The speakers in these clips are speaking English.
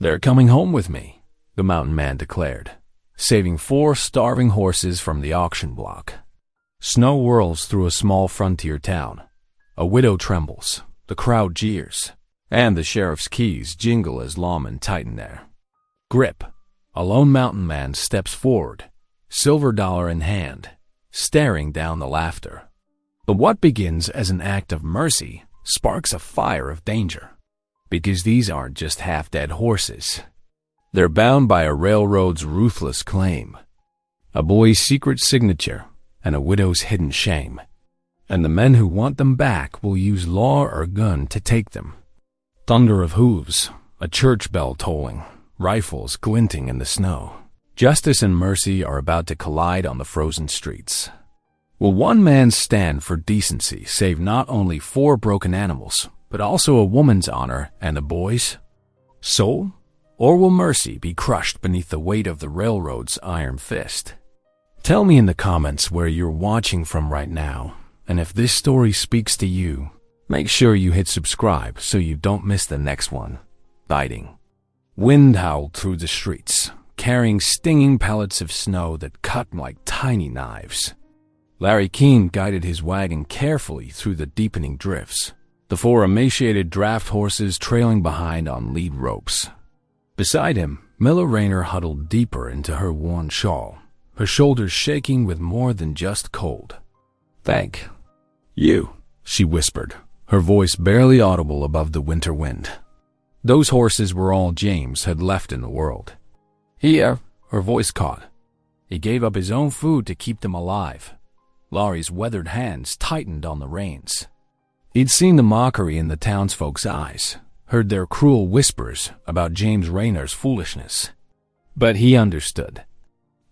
"They're coming home with me," the mountain man declared, saving 4 starving horses from the auction block. Snow whirls through a small frontier town. A widow trembles, the crowd jeers, and the sheriff's keys jingle as lawmen tighten their grip. A lone mountain man steps forward, silver dollar in hand, staring down the laughter. But what begins as an act of mercy sparks a fire of danger. Because these aren't just half-dead horses. They're bound by a railroad's ruthless claim, a boy's secret signature, and a widow's hidden shame. And the men who want them back will use law or gun to take them. Thunder of hooves, a church bell tolling, rifles glinting in the snow. Justice and mercy are about to collide on the frozen streets. Will one man's stand for decency save not only 4 broken animals, but also a woman's honor and a boy's soul? Or will mercy be crushed beneath the weight of the railroad's iron fist? Tell me in the comments where you're watching from right now, and if this story speaks to you, make sure you hit subscribe so you don't miss the next one. Biting. Wind howled through the streets, carrying stinging pellets of snow that cut like tiny knives. Larry Keene guided his wagon carefully through the deepening drifts, the 4 emaciated draft horses trailing behind on lead ropes. Beside him, Milla Rayner huddled deeper into her worn shawl, her shoulders shaking with more than just cold. "Thank you," she whispered, her voice barely audible above the winter wind. Those horses were all James had left in the world. Her voice caught. He gave up his own food to keep them alive. Laurie's weathered hands tightened on the reins. He'd seen the mockery in the townsfolk's eyes, heard their cruel whispers about James Rayner's foolishness. But he understood.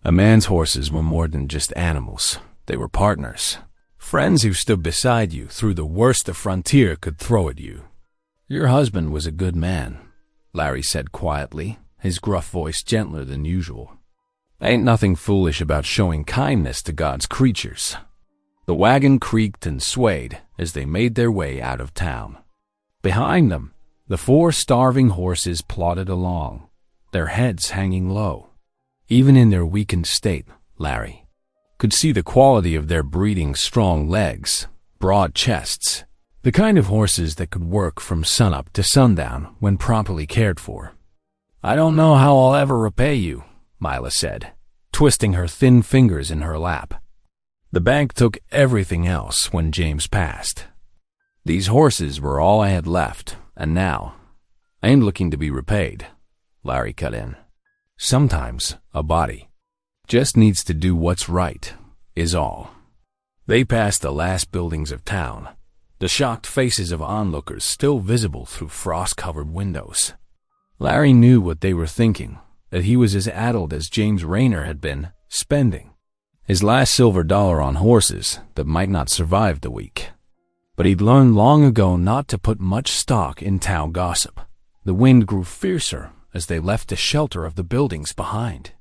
A man's horses were more than just animals. They were partners. Friends who stood beside you through the worst the frontier could throw at you. "Your husband was a good man," Larry said quietly, his gruff voice gentler than usual. "Ain't nothing foolish about showing kindness to God's creatures." The wagon creaked and swayed as they made their way out of town. Behind them, the 4 starving horses plodded along, their heads hanging low. Even in their weakened state, Larry could see the quality of their breeding: strong legs, broad chests, the kind of horses that could work from sunup to sundown when properly cared for. "I don't know how I'll ever repay you," Mila said, twisting her thin fingers in her lap. "The bank took everything else when James passed. These horses were all I had left, and now I ain't looking to be repaid," Larry cut in. "Sometimes a body just needs to do what's right, is all." They passed the last buildings of town, the shocked faces of onlookers still visible through frost-covered windows. Larry knew what they were thinking, that he was as addled as James Rayner had been, spending his last silver dollar on horses that might not survive the week. But he'd learned long ago not to put much stock in town gossip. The wind grew fiercer as they left the shelter of the buildings behind.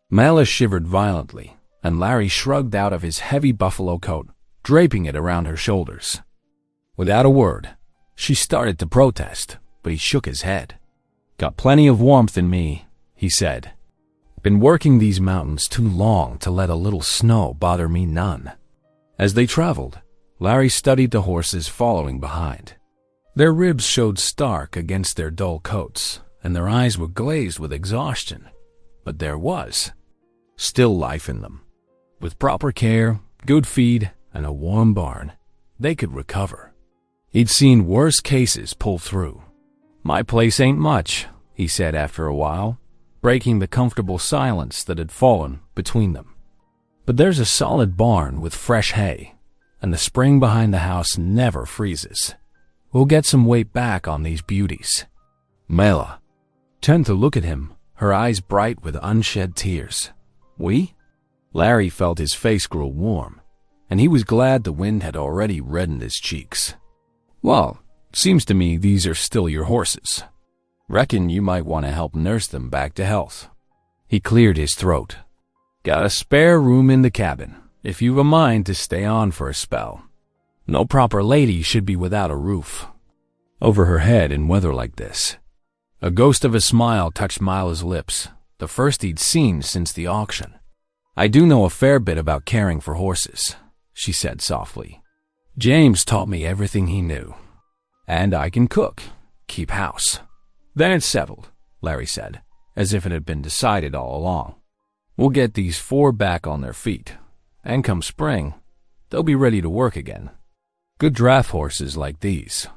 Mala shivered violently, and Larry shrugged out of his heavy buffalo coat, draping it around her shoulders. Without a word, she started to protest, but he shook his head. "Got plenty of warmth in me," he said. "Been working these mountains too long to let a little snow bother me none." As they traveled, Larry studied the horses following behind. Their ribs showed stark against their dull coats, and their eyes were glazed with exhaustion. But there was still life in them. With proper care, good feed, and a warm barn, they could recover. He'd seen worse cases pull through. "My place ain't much," he said after a while, breaking the comfortable silence that had fallen between them. "But there's a solid barn with fresh hay, and the spring behind the house never freezes. We'll get some weight back on these beauties." Mela turned to look at him, her eyes bright with unshed tears. "We?" Larry felt his face grow warm, and he was glad the wind had already reddened his cheeks. "Well, seems to me these are still your horses. Reckon you might want to help nurse them back to health." He cleared his throat. "Got a spare room in the cabin, if you've a mind to stay on for a spell. No proper lady should be without a roof over her head in weather like this." A ghost of a smile touched Mila's lips, the first he'd seen since the auction. "I do know a fair bit about caring for horses," she said softly. "James taught me everything he knew. And I can cook, keep house." "Then it's settled," Larry said, as if it had been decided all along. "We'll get these 4 back on their feet, and come spring, they'll be ready to work again. Good draft horses like these,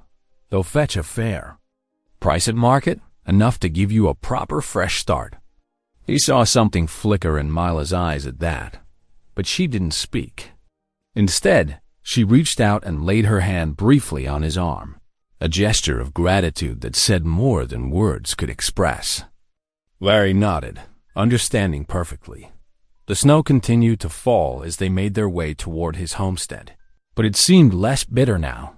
they'll fetch a fair. Price at market, enough to give you a proper fresh start." He saw something flicker in Mila's eyes at that, but she didn't speak. Instead, she reached out and laid her hand briefly on his arm, a gesture of gratitude that said more than words could express. Larry nodded, understanding perfectly. The snow continued to fall as they made their way toward his homestead, but it seemed less bitter now.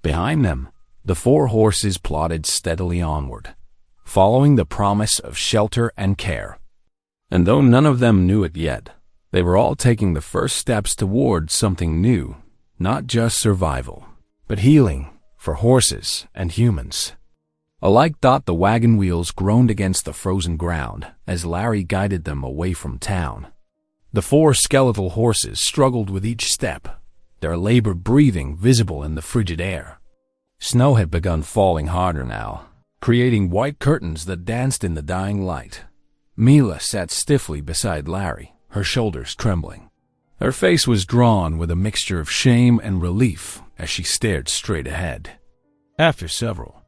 Behind them, the 4 horses plodded steadily onward, following the promise of shelter and care. And though none of them knew it yet, they were all taking the first steps toward something new, not just survival, but healing for horses and humans. Alike thought the wagon wheels groaned against the frozen ground as Larry guided them away from town. The 4 skeletal horses struggled with each step, their labored breathing visible in the frigid air. Snow had begun falling harder now, creating white curtains that danced in the dying light. Mila sat stiffly beside Larry, her shoulders trembling. Her face was drawn with a mixture of shame and relief as she stared straight ahead. After several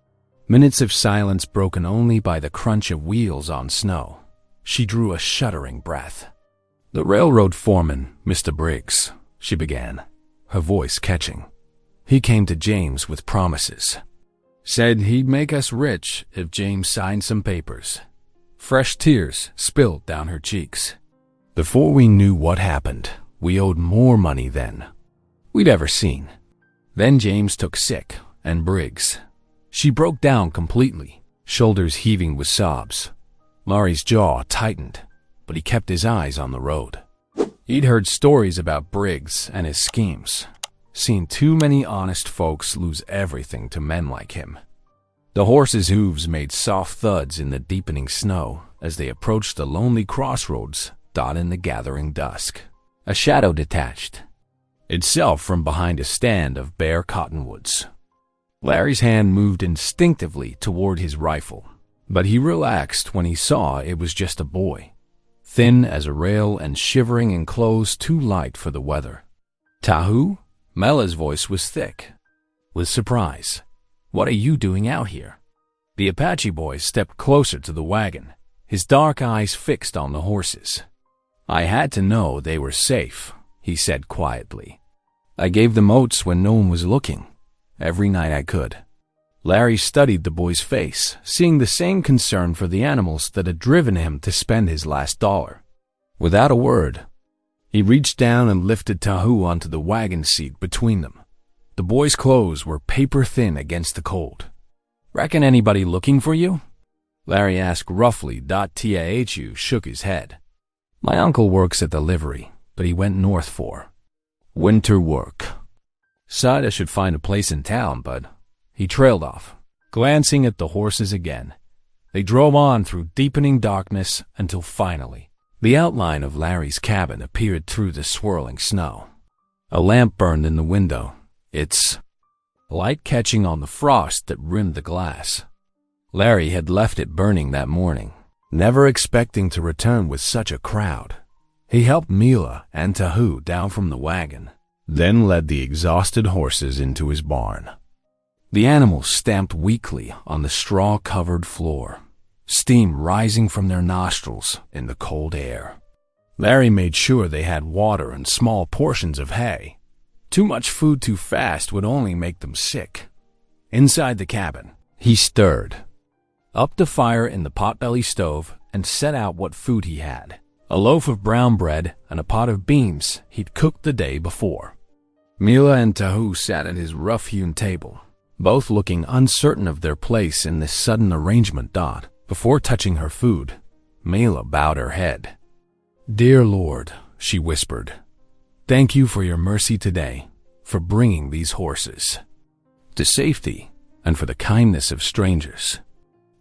minutes of silence broken only by the crunch of wheels on snow, she drew a shuddering breath. "The railroad foreman, Mr. Briggs," she began, her voice catching. "He came to James with promises. Said he'd make us rich if James signed some papers." Fresh tears spilled down her cheeks. "Before we knew what happened, we owed more money than we'd ever seen. Then James took sick, and Briggs." She broke down completely, shoulders heaving with sobs. Larry's jaw tightened, but he kept his eyes on the road. He'd heard stories about Briggs and his schemes, seen too many honest folks lose everything to men like him. The horses' hooves made soft thuds in the deepening snow as they approached the lonely crossroads dotted in the gathering dusk. A shadow detached itself from behind a stand of bare cottonwoods. Larry's hand moved instinctively toward his rifle, but he relaxed when he saw it was just a boy, thin as a rail and shivering in clothes too light for the weather. "Tahu?" Mela's voice was thick with surprise. "What are you doing out here?" The Apache boy stepped closer to the wagon, his dark eyes fixed on the horses. "I had to know they were safe," he said quietly. "I gave them oats when no one was looking, every night I could." Larry studied the boy's face, seeing the same concern for the animals that had driven him to spend his last dollar. Without a word, he reached down and lifted Tahu onto the wagon seat between them. The boy's clothes were paper-thin against the cold. "Reckon anybody looking for you?" Larry asked roughly. Tahu shook his head. "My uncle works at the livery, but he went north for winter work. Said I should find a place in town, but..." He trailed off, glancing at the horses again. They drove on through deepening darkness until finally, the outline of Larry's cabin appeared through the swirling snow. A lamp burned in the window, its light catching on the frost that rimmed the glass. Larry had left it burning that morning, never expecting to return with such a crowd. He helped Mila and Tahu down from the wagon, then led the exhausted horses into his barn. The animals stamped weakly on the straw-covered floor, steam rising from their nostrils in the cold air. Larry made sure they had water and small portions of hay. Too much food too fast would only make them sick. Inside the cabin, he stirred up the fire in the potbelly stove and set out what food he had: a loaf of brown bread and a pot of beans he'd cooked the day before. Mila and Tahu sat at his rough-hewn table, both looking uncertain of their place in this sudden arrangement. Before touching her food, Mila bowed her head. "Dear Lord," she whispered, "thank you for your mercy today, for bringing these horses to safety, and for the kindness of strangers."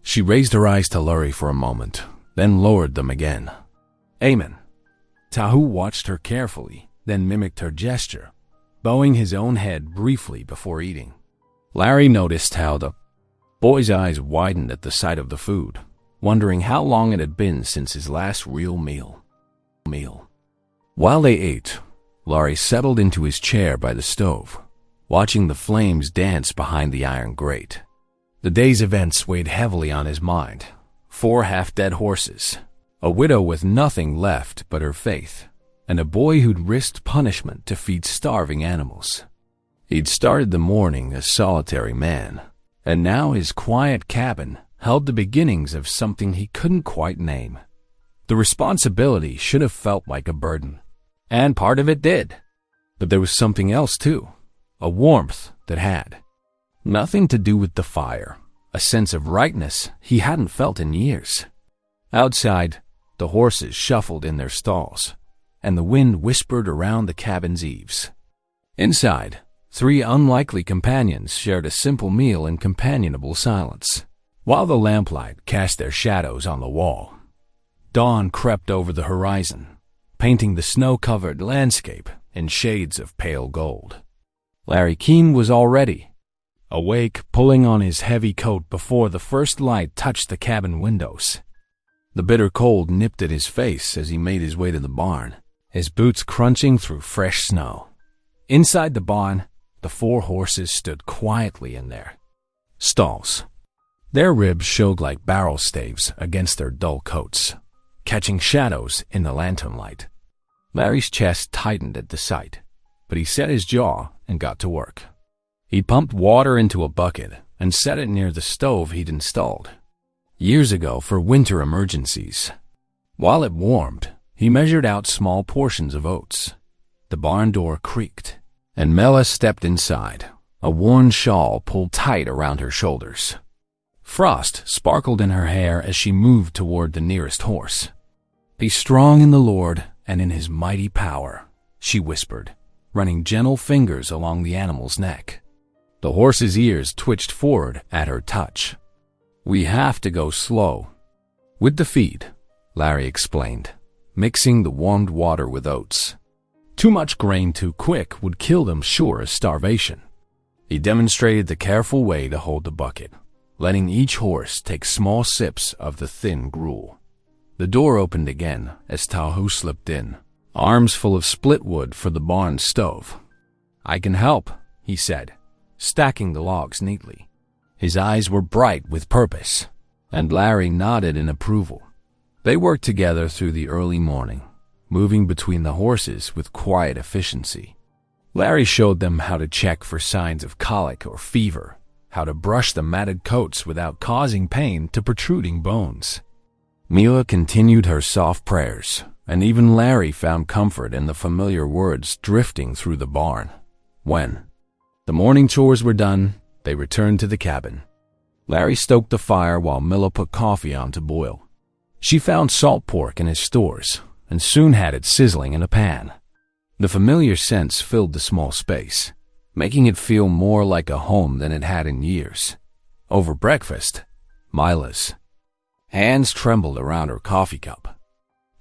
She raised her eyes to Larry for a moment, then lowered them again. Amen. Tahu watched her carefully, then mimicked her gesture, bowing his own head briefly before eating. Larry noticed how the boy's eyes widened at the sight of the food, wondering how long it had been since his last real meal. While they ate, Larry settled into his chair by the stove, watching the flames dance behind the iron grate. The day's events weighed heavily on his mind. 4 half-dead horses, a widow with nothing left but her faith, and a boy who'd risked punishment to feed starving animals. He'd started the morning a solitary man, and now his quiet cabin held the beginnings of something he couldn't quite name. The responsibility should have felt like a burden, and part of it did. But there was something else too, a warmth that had nothing to do with the fire, a sense of rightness he hadn't felt in years. Outside, the horses shuffled in their stalls, and the wind whispered around the cabin's eaves. Inside, 3 unlikely companions shared a simple meal in companionable silence, while the lamplight cast their shadows on the wall. Dawn crept over the horizon, painting the snow-covered landscape in shades of pale gold. Larry Keene was already awake, pulling on his heavy coat before the first light touched the cabin windows. The bitter cold nipped at his face as he made his way to the barn, his boots crunching through fresh snow. Inside the barn, the 4 horses stood quietly in their stalls. Their ribs showed like barrel staves against their dull coats, catching shadows in the lantern light. Larry's chest tightened at the sight, but he set his jaw and got to work. He pumped water into a bucket and set it near the stove he'd installed years ago for winter emergencies. While it warmed, he measured out small portions of oats. The barn door creaked, and Mela stepped inside, a worn shawl pulled tight around her shoulders. Frost sparkled in her hair as she moved toward the nearest horse. "Be strong in the Lord and in his mighty power," she whispered, running gentle fingers along the animal's neck. The horse's ears twitched forward at her touch. "We have to go slow with the feed," Larry explained, mixing the warmed water with oats. Too much grain too quick would kill them sure as starvation. He demonstrated the careful way to hold the bucket, letting each horse take small sips of the thin gruel. The door opened again as Tahu slipped in, arms full of split wood for the barn stove. "I can help," he said, stacking the logs neatly. His eyes were bright with purpose, and Larry nodded in approval. They worked together through the early morning, moving between the horses with quiet efficiency. Larry showed them how to check for signs of colic or fever, how to brush the matted coats without causing pain to protruding bones. Mila continued her soft prayers, and even Larry found comfort in the familiar words drifting through the barn. When the morning chores were done, they returned to the cabin. Larry stoked the fire while Mila put coffee on to boil. She found salt pork in his stores and soon had it sizzling in a pan. The familiar scents filled the small space, making it feel more like a home than it had in years. Over breakfast, Mila's hands trembled around her coffee cup.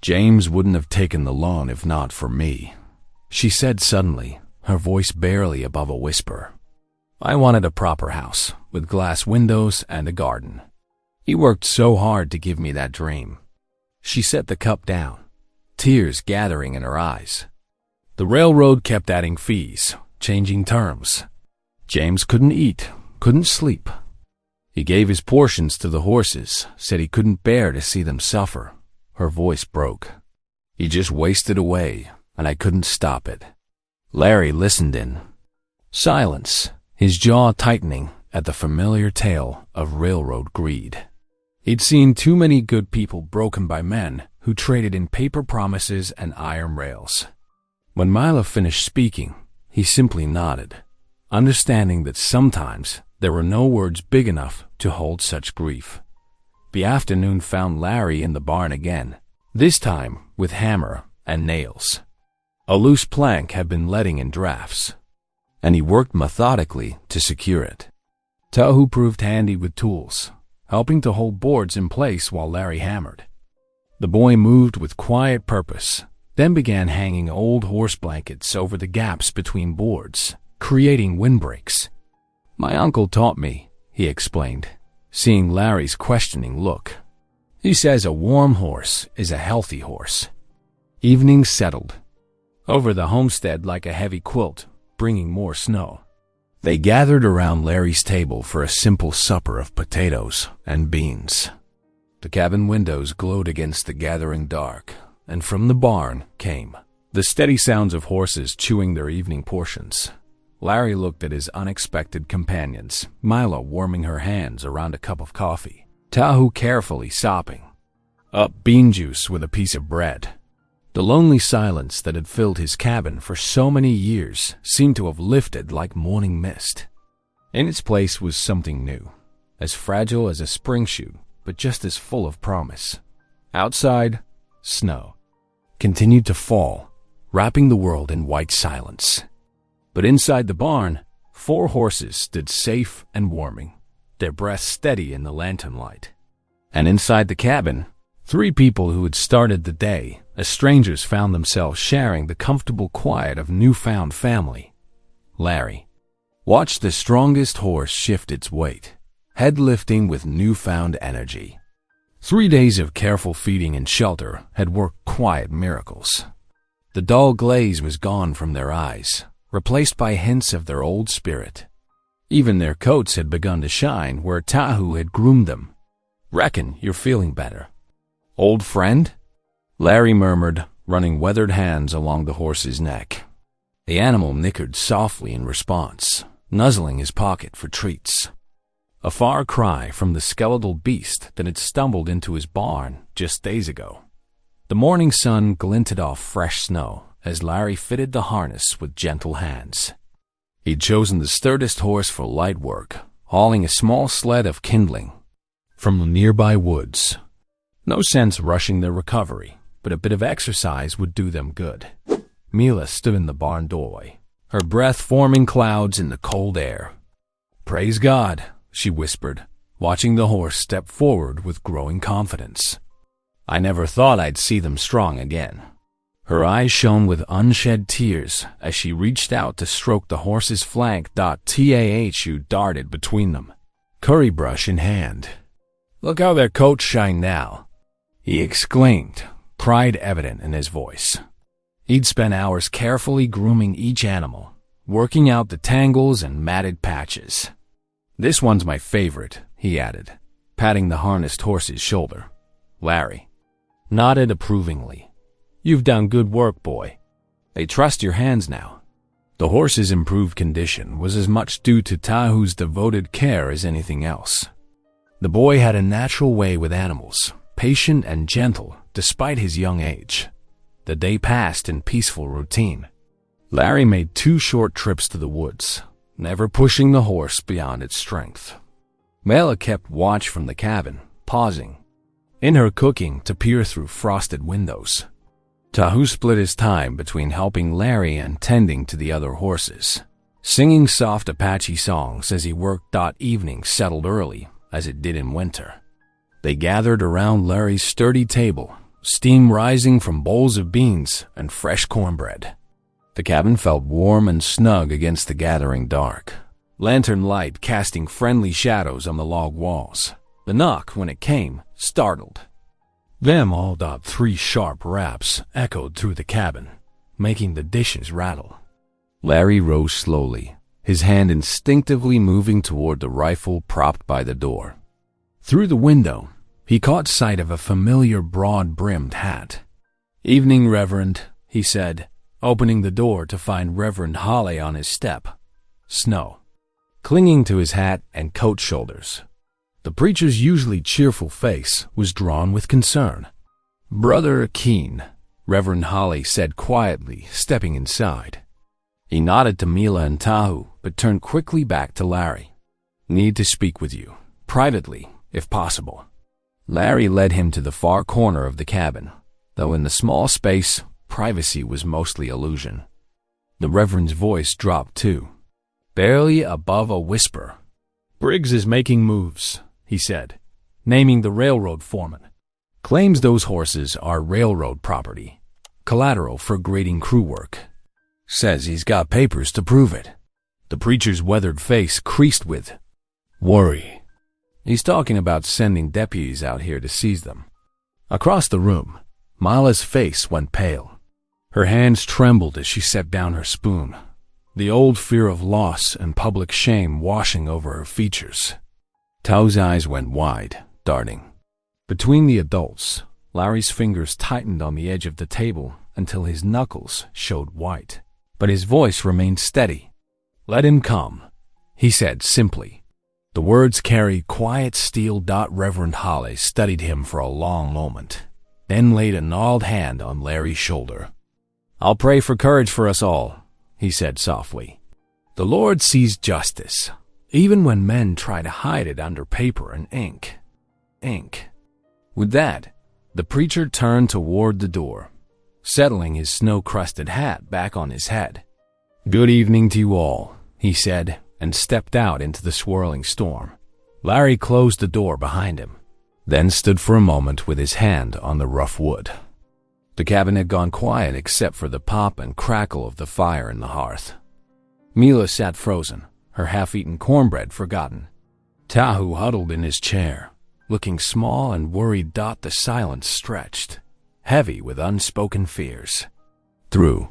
"James wouldn't have taken the loan if not for me," she said suddenly, her voice barely above a whisper. "I wanted a proper house, with glass windows and a garden. He worked so hard to give me that dream." She set the cup down, tears gathering in her eyes. The railroad kept adding fees, changing terms. James couldn't eat, couldn't sleep. He gave his portions to the horses, said he couldn't bear to see them suffer. Her voice broke. "He just wasted away, and I couldn't stop it." Larry listened in silence, his jaw tightening at the familiar tale of railroad greed. He'd seen too many good people broken by men who traded in paper promises and iron rails. When Mila finished speaking, he simply nodded, understanding that sometimes there were no words big enough to hold such grief. The afternoon found Larry in the barn again, this time with hammer and nails. A loose plank had been letting in drafts, and he worked methodically to secure it. Tahu proved handy with tools, helping to hold boards in place while Larry hammered. The boy moved with quiet purpose, then began hanging old horse blankets over the gaps between boards, creating windbreaks. "My uncle taught me," he explained, seeing Larry's questioning look. "He says a warm horse is a healthy horse." Evening settled over the homestead like a heavy quilt, bringing more snow. They gathered around Larry's table for a simple supper of potatoes and beans. The cabin windows glowed against the gathering dark, and from the barn came the steady sounds of horses chewing their evening portions. Larry looked at his unexpected companions, Mila warming her hands around a cup of coffee, Tahu carefully sopping up bean juice with a piece of bread. The lonely silence that had filled his cabin for so many years seemed to have lifted like morning mist. In its place was something new, as fragile as a spring shoot, but just as full of promise. Outside, snow continued to fall, wrapping the world in white silence. But inside the barn, 4 horses stood safe and warming, their breaths steady in the lantern light. And inside the cabin, 3 people who had started the day as strangers found themselves sharing the comfortable quiet of newfound family. Larry watched the strongest horse shift its weight, head lifting with newfound energy. 3 days of careful feeding and shelter had worked quiet miracles. The dull glaze was gone from their eyes, replaced by hints of their old spirit. Even their coats had begun to shine where Tahu had groomed them. "Reckon you're feeling better, old friend?" Larry murmured, running weathered hands along the horse's neck. The animal nickered softly in response, nuzzling his pocket for treats. A far cry from the skeletal beast that had stumbled into his barn just days ago. The morning sun glinted off fresh snow as Larry fitted the harness with gentle hands. He'd chosen the sturdiest horse for light work, hauling a small sled of kindling from the nearby woods. No sense rushing their recovery, but a bit of exercise would do them good. Mila stood in the barn doorway, her breath forming clouds in the cold air. "Praise God," she whispered, watching the horse step forward with growing confidence. "I never thought I'd see them strong again." Her eyes shone with unshed tears as she reached out to stroke the horse's flank. Tahu darted between them, curry brush in hand. "Look how their coats shine now," he exclaimed, pride evident in his voice. He'd spent hours carefully grooming each animal, working out the tangles and matted patches. "This one's my favorite," he added, patting the harnessed horse's shoulder. Larry nodded approvingly. "You've done good work, boy. They trust your hands now." The horse's improved condition was as much due to Tahu's devoted care as anything else. The boy had a natural way with animals, patient and gentle despite his young age. The day passed in peaceful routine. Larry made 2 short trips to the woods, never pushing the horse beyond its strength. Mela kept watch from the cabin, pausing in her cooking to peer through frosted windows. Tahu split his time between helping Larry and tending to the other horses, singing soft Apache songs as he worked. Evening settled early, as it did in winter. They gathered around Larry's sturdy table, steam rising from bowls of beans and fresh cornbread. The cabin felt warm and snug against the gathering dark, lantern light casting friendly shadows on the log walls. The knock, when it came, startled them all. 3 sharp raps echoed through the cabin, making the dishes rattle. Larry rose slowly, his hand instinctively moving toward the rifle propped by the door. Through the window, he caught sight of a familiar broad-brimmed hat. "Evening, Reverend," he said, opening the door to find Reverend Holly on his step, snow clinging to his hat and coat shoulders. The preacher's usually cheerful face was drawn with concern. "Brother Keene," Reverend Holly said quietly, stepping inside. He nodded to Mila and Tahu, but turned quickly back to Larry. "Need to speak with you, privately, if possible." Larry led him to the far corner of the cabin, though in the small space, privacy was mostly illusion. The Reverend's voice dropped too, barely above a whisper. "Briggs is making moves," he said, naming the railroad foreman. Claims those horses are railroad property, collateral for grading crew work. Says he's got papers to prove it. The preacher's weathered face creased with worry. He's talking about sending deputies out here to seize them. Across the room, Mila's face went pale. Her hands trembled as she set down her spoon, the old fear of loss and public shame washing over her features. Tao's eyes went wide, darting. Between the adults, Larry's fingers tightened on the edge of the table until his knuckles showed white. But his voice remained steady. "Let him come," he said simply. The words carried quiet steel. Reverend Holly studied him for a long moment, then laid a gnarled hand on Larry's shoulder. "I'll pray for courage for us all," he said softly. "The Lord sees justice, even when men try to hide it under paper and ink. With that, the preacher turned toward the door, settling his snow-crusted hat back on his head. "Good evening to you all," he said, and stepped out into the swirling storm. Larry closed the door behind him, then stood for a moment with his hand on the rough wood. The cabin had gone quiet except for the pop and crackle of the fire in the hearth. Mila sat frozen, her half-eaten cornbread forgotten. Tahu huddled in his chair, looking small and worried. The silence stretched, heavy with unspoken fears. Through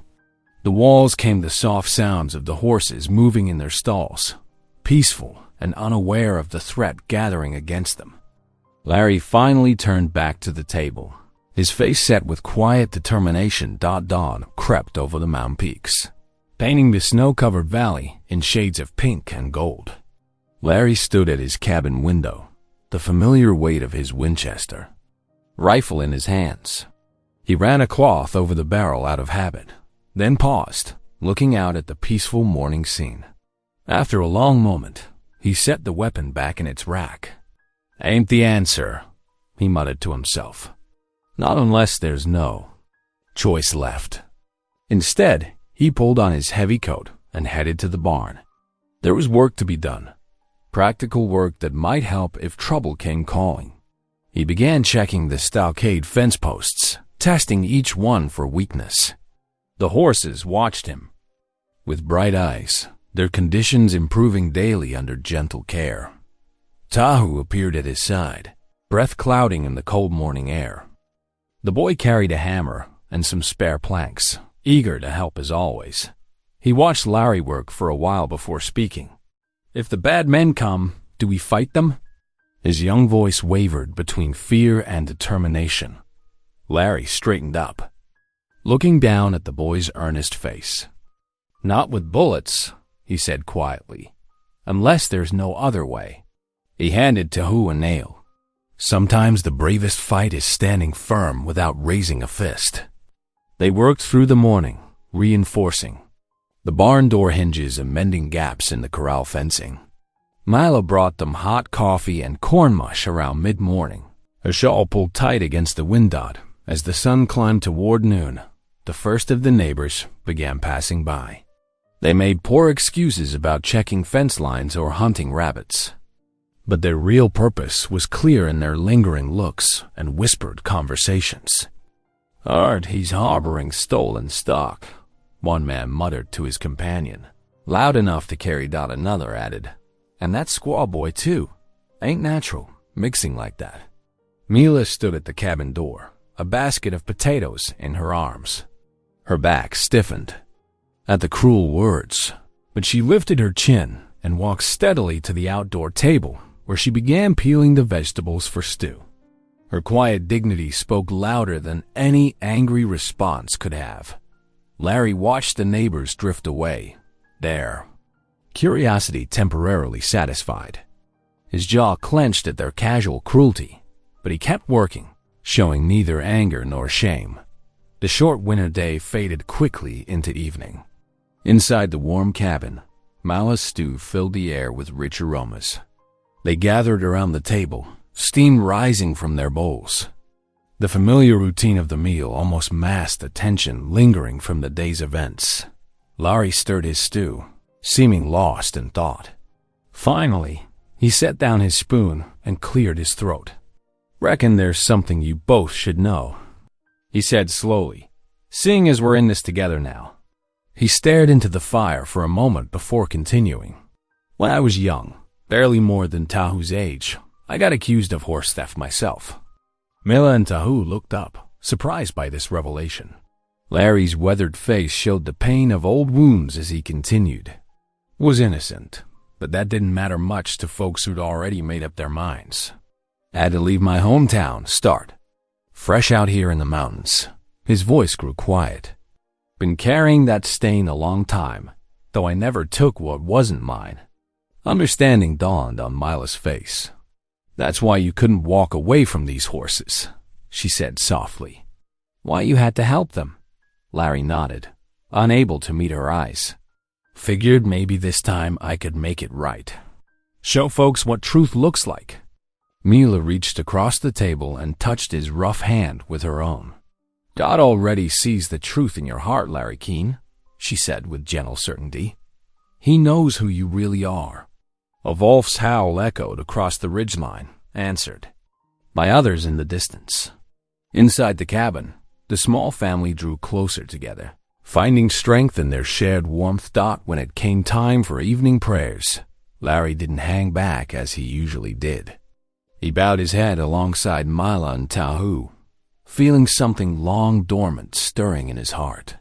the walls came the soft sounds of the horses moving in their stalls, peaceful and unaware of the threat gathering against them. Larry finally turned back to the table, his face set with quiet determination. Dawn crept over the mountain peaks, painting the snow-covered valley in shades of pink and gold. Larry stood at his cabin window, the familiar weight of his Winchester rifle in his hands. He ran a cloth over the barrel out of habit, then paused, looking out at the peaceful morning scene. After a long moment, he set the weapon back in its rack. "Ain't the answer," he muttered to himself. "Not unless there's no choice left." Instead, he pulled on his heavy coat and headed to the barn. There was work to be done, practical work that might help if trouble came calling. He began checking the stockade fence posts, testing each one for weakness. The horses watched him with bright eyes, their conditions improving daily under gentle care. Tahu appeared at his side, breath clouding in the cold morning air. The boy carried a hammer and some spare planks, eager to help as always. He watched Larry work for a while before speaking. "If the bad men come, do we fight them?" His young voice wavered between fear and determination. Larry straightened up, looking down at the boy's earnest face. "Not with bullets," he said quietly, "unless there's no other way." He handed Tahu a nail. Sometimes the bravest fight is standing firm without raising a fist. They worked through the morning, reinforcing the barn door hinges and mending gaps in the corral fencing. Mila brought them hot coffee and corn mush around mid-morning. Her shawl pulled tight against the window as the sun climbed toward noon. The first of the neighbors began passing by. They made poor excuses about checking fence lines or hunting rabbits, but their real purpose was clear in their lingering looks and whispered conversations. "Art, he's harboring stolen stock," one man muttered to his companion, loud enough to carry. Another added, "And that squaw boy, too. Ain't natural, mixing like that." Mila stood at the cabin door, a basket of potatoes in her arms. Her back stiffened at the cruel words, but she lifted her chin and walked steadily to the outdoor table, where she began peeling the vegetables for stew. Her quiet dignity spoke louder than any angry response could have. Larry watched the neighbors drift away, their curiosity temporarily satisfied. His jaw clenched at their casual cruelty, but he kept working, showing neither anger nor shame. The short winter day faded quickly into evening. Inside the warm cabin, Mala's stew filled the air with rich aromas. They gathered around the table, steam rising from their bowls. The familiar routine of the meal almost masked the tension lingering from the day's events. Larry stirred his stew, seeming lost in thought. Finally, he set down his spoon and cleared his throat. Reckon there's something you both should know, he said slowly, seeing as we're in this together now. He stared into the fire for a moment before continuing. When I was young, barely more than Tahu's age, I got accused of horse theft myself. Mila and Tahu looked up, surprised by this revelation. Larry's weathered face showed the pain of old wounds as he continued. Was innocent, but that didn't matter much to folks who'd already made up their minds. I had to leave my hometown, start fresh out here in the mountains. His voice grew quiet. Been carrying that stain a long time, though I never took what wasn't mine. Understanding dawned on Mila's face. That's why you couldn't walk away from these horses, she said softly. Why you had to help them? Larry nodded, unable to meet her eyes. Figured maybe this time I could make it right. Show folks what truth looks like. Mila reached across the table and touched his rough hand with her own. God already sees the truth in your heart, Larry Keene, she said with gentle certainty. He knows who you really are. A wolf's howl echoed across the ridgeline, answered by others in the distance. Inside the cabin, the small family drew closer together, finding strength in their shared warmth. When it came time for evening prayers, Larry didn't hang back as he usually did. He bowed his head alongside Mila and Tahu, feeling something long dormant stirring in his heart.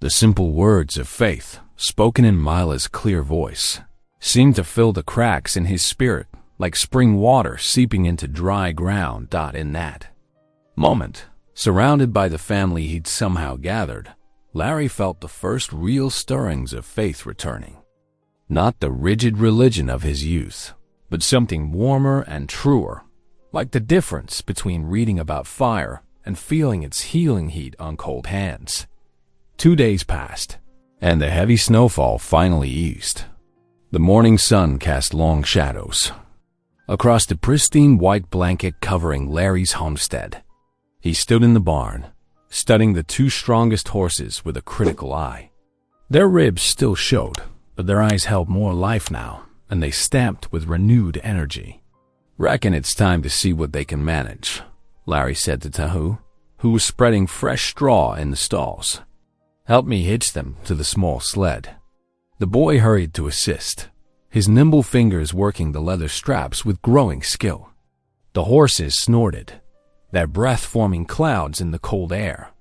The simple words of faith, spoken in Mila's clear voice, seemed to fill the cracks in his spirit like spring water seeping into dry ground. In that moment, surrounded by the family he'd somehow gathered, Larry felt the first real stirrings of faith returning. Not the rigid religion of his youth, but something warmer and truer, like the difference between reading about fire and feeling its healing heat on cold hands. 2 days passed, and the heavy snowfall finally eased. The morning sun cast long shadows across the pristine white blanket covering Larry's homestead. He stood in the barn, studying the 2 strongest horses with a critical eye. Their ribs still showed, but their eyes held more life now, and they stamped with renewed energy. Reckon it's time to see what they can manage, Larry said to Tahu, who was spreading fresh straw in the stalls. Help me hitch them to the small sled. The boy hurried to assist, his nimble fingers working the leather straps with growing skill. The horses snorted, their breath forming clouds in the cold air.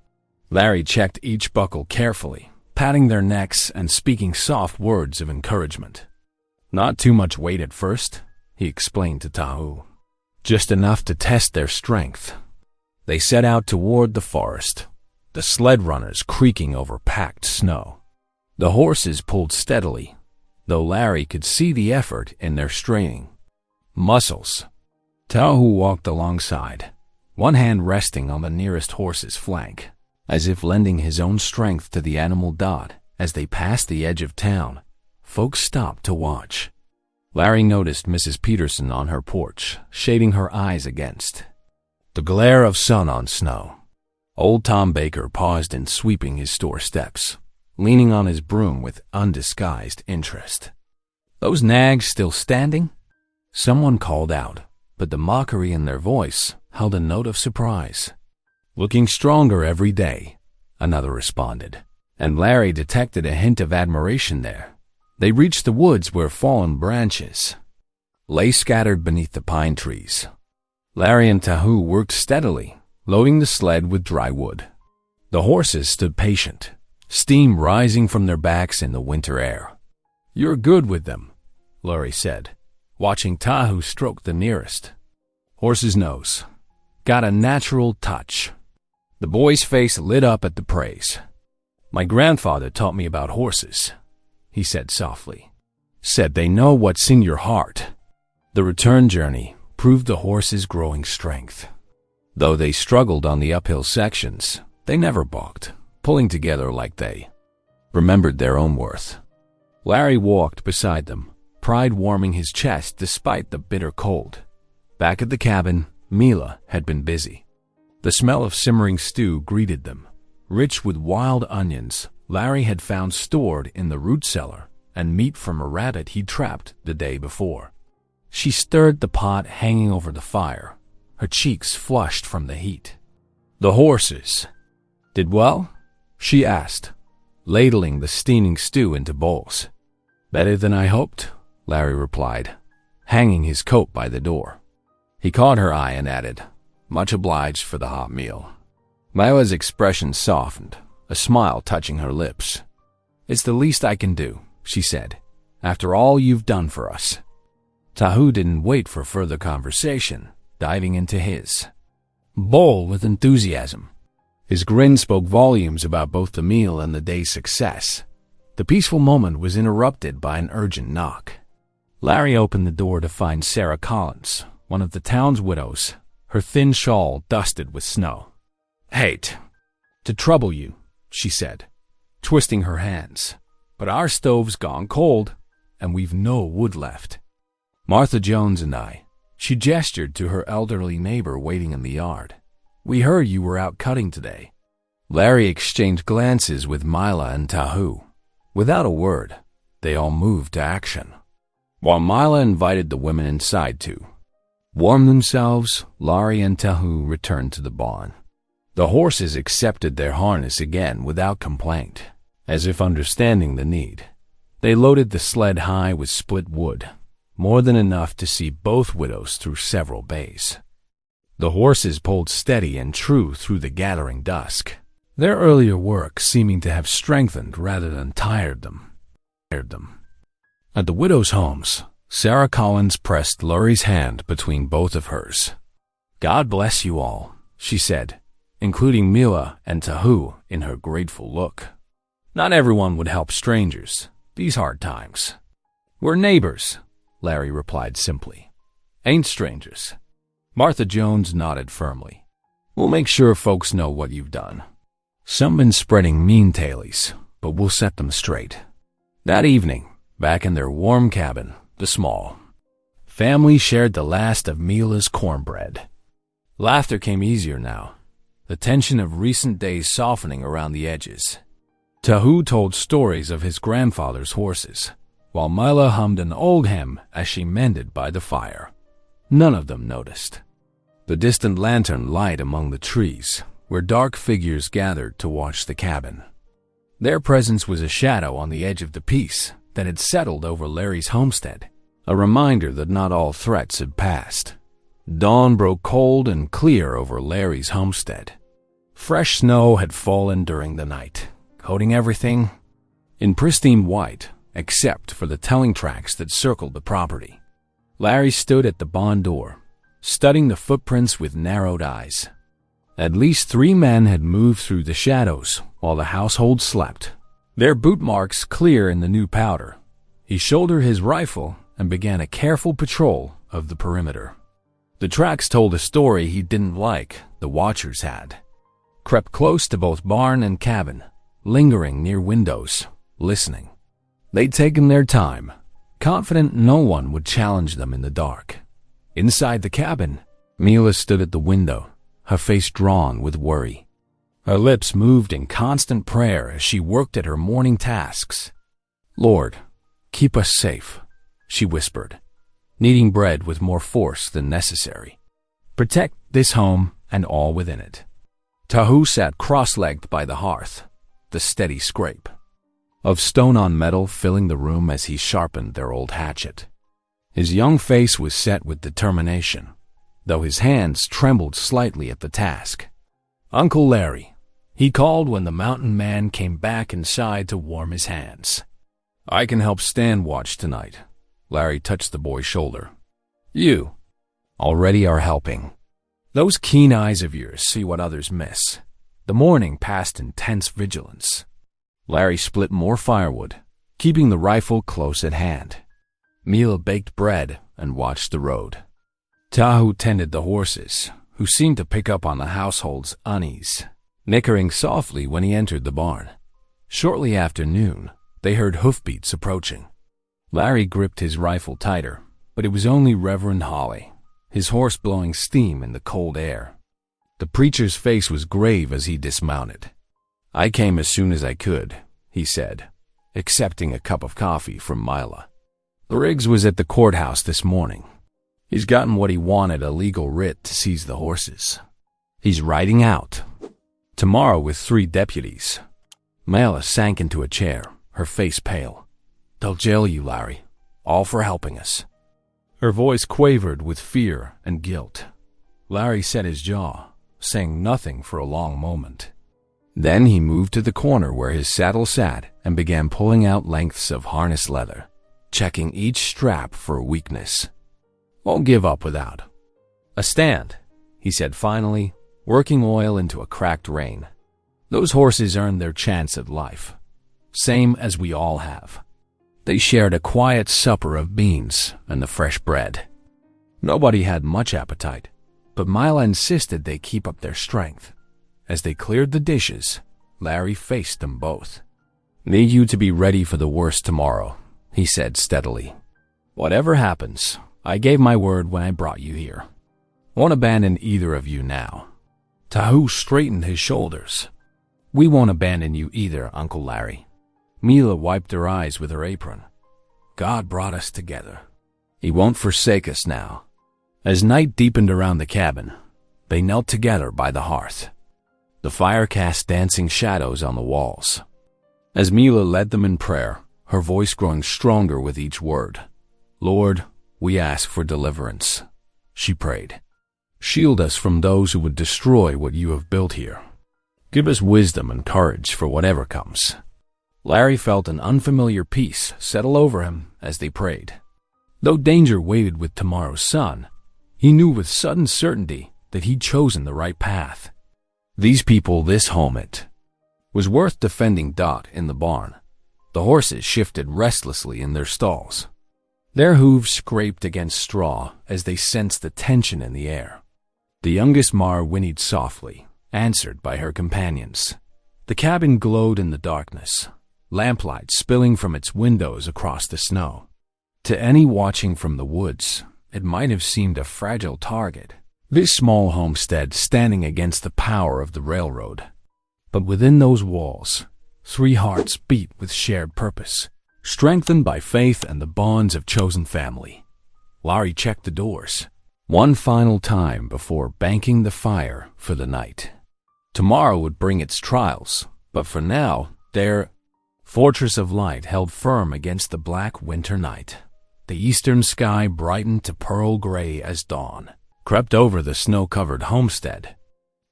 Larry checked each buckle carefully, patting their necks and speaking soft words of encouragement. Not too much weight at first, he explained to Tahu. Just enough to test their strength. They set out toward the forest, the sled runners creaking over packed snow. The horses pulled steadily, though Larry could see the effort in their straining muscles. Tahu walked alongside, one hand resting on the nearest horse's flank, as if lending his own strength to the animal. As they passed the edge of town, folks stopped to watch. Larry noticed Mrs. Peterson on her porch, shading her eyes against the glare of sun on snow. Old Tom Baker paused in sweeping his store steps, leaning on his broom with undisguised interest. Those nags still standing? Someone called out, but the mockery in their voice held a note of surprise. Looking stronger every day, another responded, and Larry detected a hint of admiration there. They reached the woods where fallen branches lay scattered beneath the pine trees. Larry and Tahu worked steadily, loading the sled with dry wood. The horses stood patient, steam rising from their backs in the winter air. You're good with them, Larry said, watching Tahu stroke the nearest horse's nose. Got a natural touch. The boy's face lit up at the praise. My grandfather taught me about horses, he said softly. Said they know what's in your heart. The return journey proved the horses' growing strength. Though they struggled on the uphill sections, they never balked, pulling together like they remembered their own worth. Larry walked beside them, pride warming his chest despite the bitter cold. Back at the cabin, Mila had been busy. The smell of simmering stew greeted them, rich with wild onions Larry had found stored in the root cellar, and meat from a rabbit he'd trapped the day before. She stirred the pot hanging over the fire, her cheeks flushed from the heat. "The horses did well?" she asked, ladling the steaming stew into bowls. "Better than I hoped," Larry replied, hanging his coat by the door. He caught her eye and added, "Much obliged for the hot meal." Mila's expression softened, a smile touching her lips. "It's the least I can do," she said, "after all you've done for us." Tahu didn't wait for further conversation, diving into his bowl with enthusiasm. His grin spoke volumes about both the meal and the day's success. The peaceful moment was interrupted by an urgent knock. Larry opened the door to find Sarah Collins, one of the town's widows, her thin shawl dusted with snow. "Hate to trouble you," she said, twisting her hands, "but our stove's gone cold, and we've no wood left. Martha Jones and I," she gestured to her elderly neighbor waiting in the yard, "we heard you were out cutting today." Larry exchanged glances with Mila and Tahu. Without a word, they all moved to action. While Mila invited the women inside to warm themselves, Larry and Tahu returned to the barn. The horses accepted their harness again without complaint, as if understanding the need. They loaded the sled high with split wood, more than enough to see both widows through several bays. The horses pulled steady and true through the gathering dusk, their earlier work seeming to have strengthened rather than tired them. At the widows' homes, Sarah Collins pressed Laurie's hand between both of hers. "God bless you all," she said, including Mila and Tahu in her grateful look. "Not everyone would help strangers these hard times." "We're neighbors," Larry replied simply. "Ain't strangers." Martha Jones nodded firmly. "We'll make sure folks know what you've done. Some been spreading mean tailies, but we'll set them straight." That evening, back in their warm cabin, the small family shared the last of Mila's cornbread. Laughter came easier now, the tension of recent days softening around the edges. Tahu told stories of his grandfather's horses, while Mila hummed an old hymn as she mended by the fire. None of them noticed the distant lantern light among the trees, where dark figures gathered to watch the cabin. Their presence was a shadow on the edge of the peace that had settled over Larry's homestead, a reminder that not all threats had passed. Dawn broke cold and clear over Larry's homestead. Fresh snow had fallen during the night, coating everything in pristine white except for the telling tracks that circled the property. Larry stood at the barn door, studying the footprints with narrowed eyes. At least 3 men had moved through the shadows while the household slept, their boot marks clear in the new powder. He shouldered his rifle and began a careful patrol of the perimeter. The tracks told a story he didn't like the watchers had. Crept close to both barn and cabin, lingering near windows, listening. They'd taken their time, confident no one would challenge them in the dark. Inside the cabin, Mila stood at the window, her face drawn with worry. Her lips moved in constant prayer as she worked at her morning tasks. "Lord, keep us safe," she whispered, kneading bread with more force than necessary. "Protect this home and all within it." Tahu sat cross-legged by the hearth, the steady scrape of stone on metal filling the room as he sharpened their old hatchet. His young face was set with determination, though his hands trembled slightly at the task. "Uncle Larry," he called when the mountain man came back inside to warm his hands. "I can help stand watch tonight." Larry touched the boy's shoulder. "You already are helping. Those keen eyes of yours see what others miss." The morning passed in tense vigilance. Larry split more firewood, keeping the rifle close at hand. Mila baked bread and watched the road. Tahu tended the horses, who seemed to pick up on the household's unease, nickering softly when he entered the barn. Shortly after noon, they heard hoofbeats approaching. Larry gripped his rifle tighter, but it was only Reverend Holly, his horse blowing steam in the cold air. The preacher's face was grave as he dismounted. "I came as soon as I could," he said, accepting a cup of coffee from Mila. "Riggs was at the courthouse this morning. He's gotten what he wanted, a legal writ to seize the horses. He's riding out. Tomorrow with 3 deputies. Mayla sank into a chair, her face pale. They'll jail you, Larry. All for helping us. Her voice quavered with fear and guilt. Larry set his jaw, saying nothing for a long moment. Then he moved to the corner where his saddle sat and began pulling out lengths of harness leather, checking each strap for a weakness. Won't give up without. A stand, he said finally, working oil into a cracked rein. Those horses earned their chance at life, same as we all have. They shared a quiet supper of beans and the fresh bread. Nobody had much appetite, but Mayla insisted they keep up their strength. As they cleared the dishes, Larry faced them both. Need you to be ready for the worst tomorrow, he said steadily. Whatever happens, I gave my word when I brought you here. Won't abandon either of you now. Tahu straightened his shoulders. We won't abandon you either, Uncle Larry. Mila wiped her eyes with her apron. God brought us together. He won't forsake us now. As night deepened around the cabin, they knelt together by the hearth. The fire cast dancing shadows on the walls. As Mila led them in prayer, her voice growing stronger with each word. Lord, we ask for deliverance, she prayed. Shield us from those who would destroy what you have built here. Give us wisdom and courage for whatever comes. Larry felt an unfamiliar peace settle over him as they prayed. Though danger waited with tomorrow's sun, he knew with sudden certainty that he'd chosen the right path. These people, this home, it was worth defending. In the barn, the horses shifted restlessly in their stalls. Their hooves scraped against straw as they sensed the tension in the air. The youngest Mar whinnied softly, answered by her companions. The cabin glowed in the darkness, lamplight spilling from its windows across the snow. To any watching from the woods, it might have seemed a fragile target, this small homestead standing against the power of the railroad. But within those walls, 3 hearts beat with shared purpose, strengthened by faith and the bonds of chosen family. Larry checked the doors, one final time before banking the fire for the night. Tomorrow would bring its trials, but for now, their fortress of light held firm against the black winter night. The eastern sky brightened to pearl gray as dawn crept over the snow-covered homestead.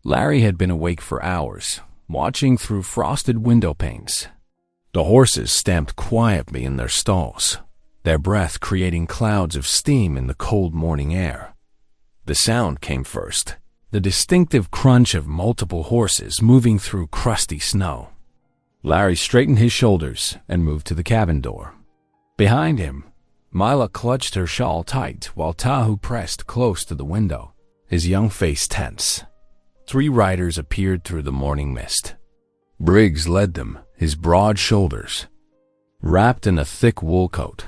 Larry had been awake for hours, watching through frosted window panes. The horses stamped quietly in their stalls, their breath creating clouds of steam in the cold morning air. The sound came first, the distinctive crunch of multiple horses moving through crusty snow. Larry straightened his shoulders and moved to the cabin door. Behind him, Mila clutched her shawl tight while Tahu pressed close to the window, his young face tense. 3 riders appeared through the morning mist. Briggs led them, his broad shoulders wrapped in a thick wool coat.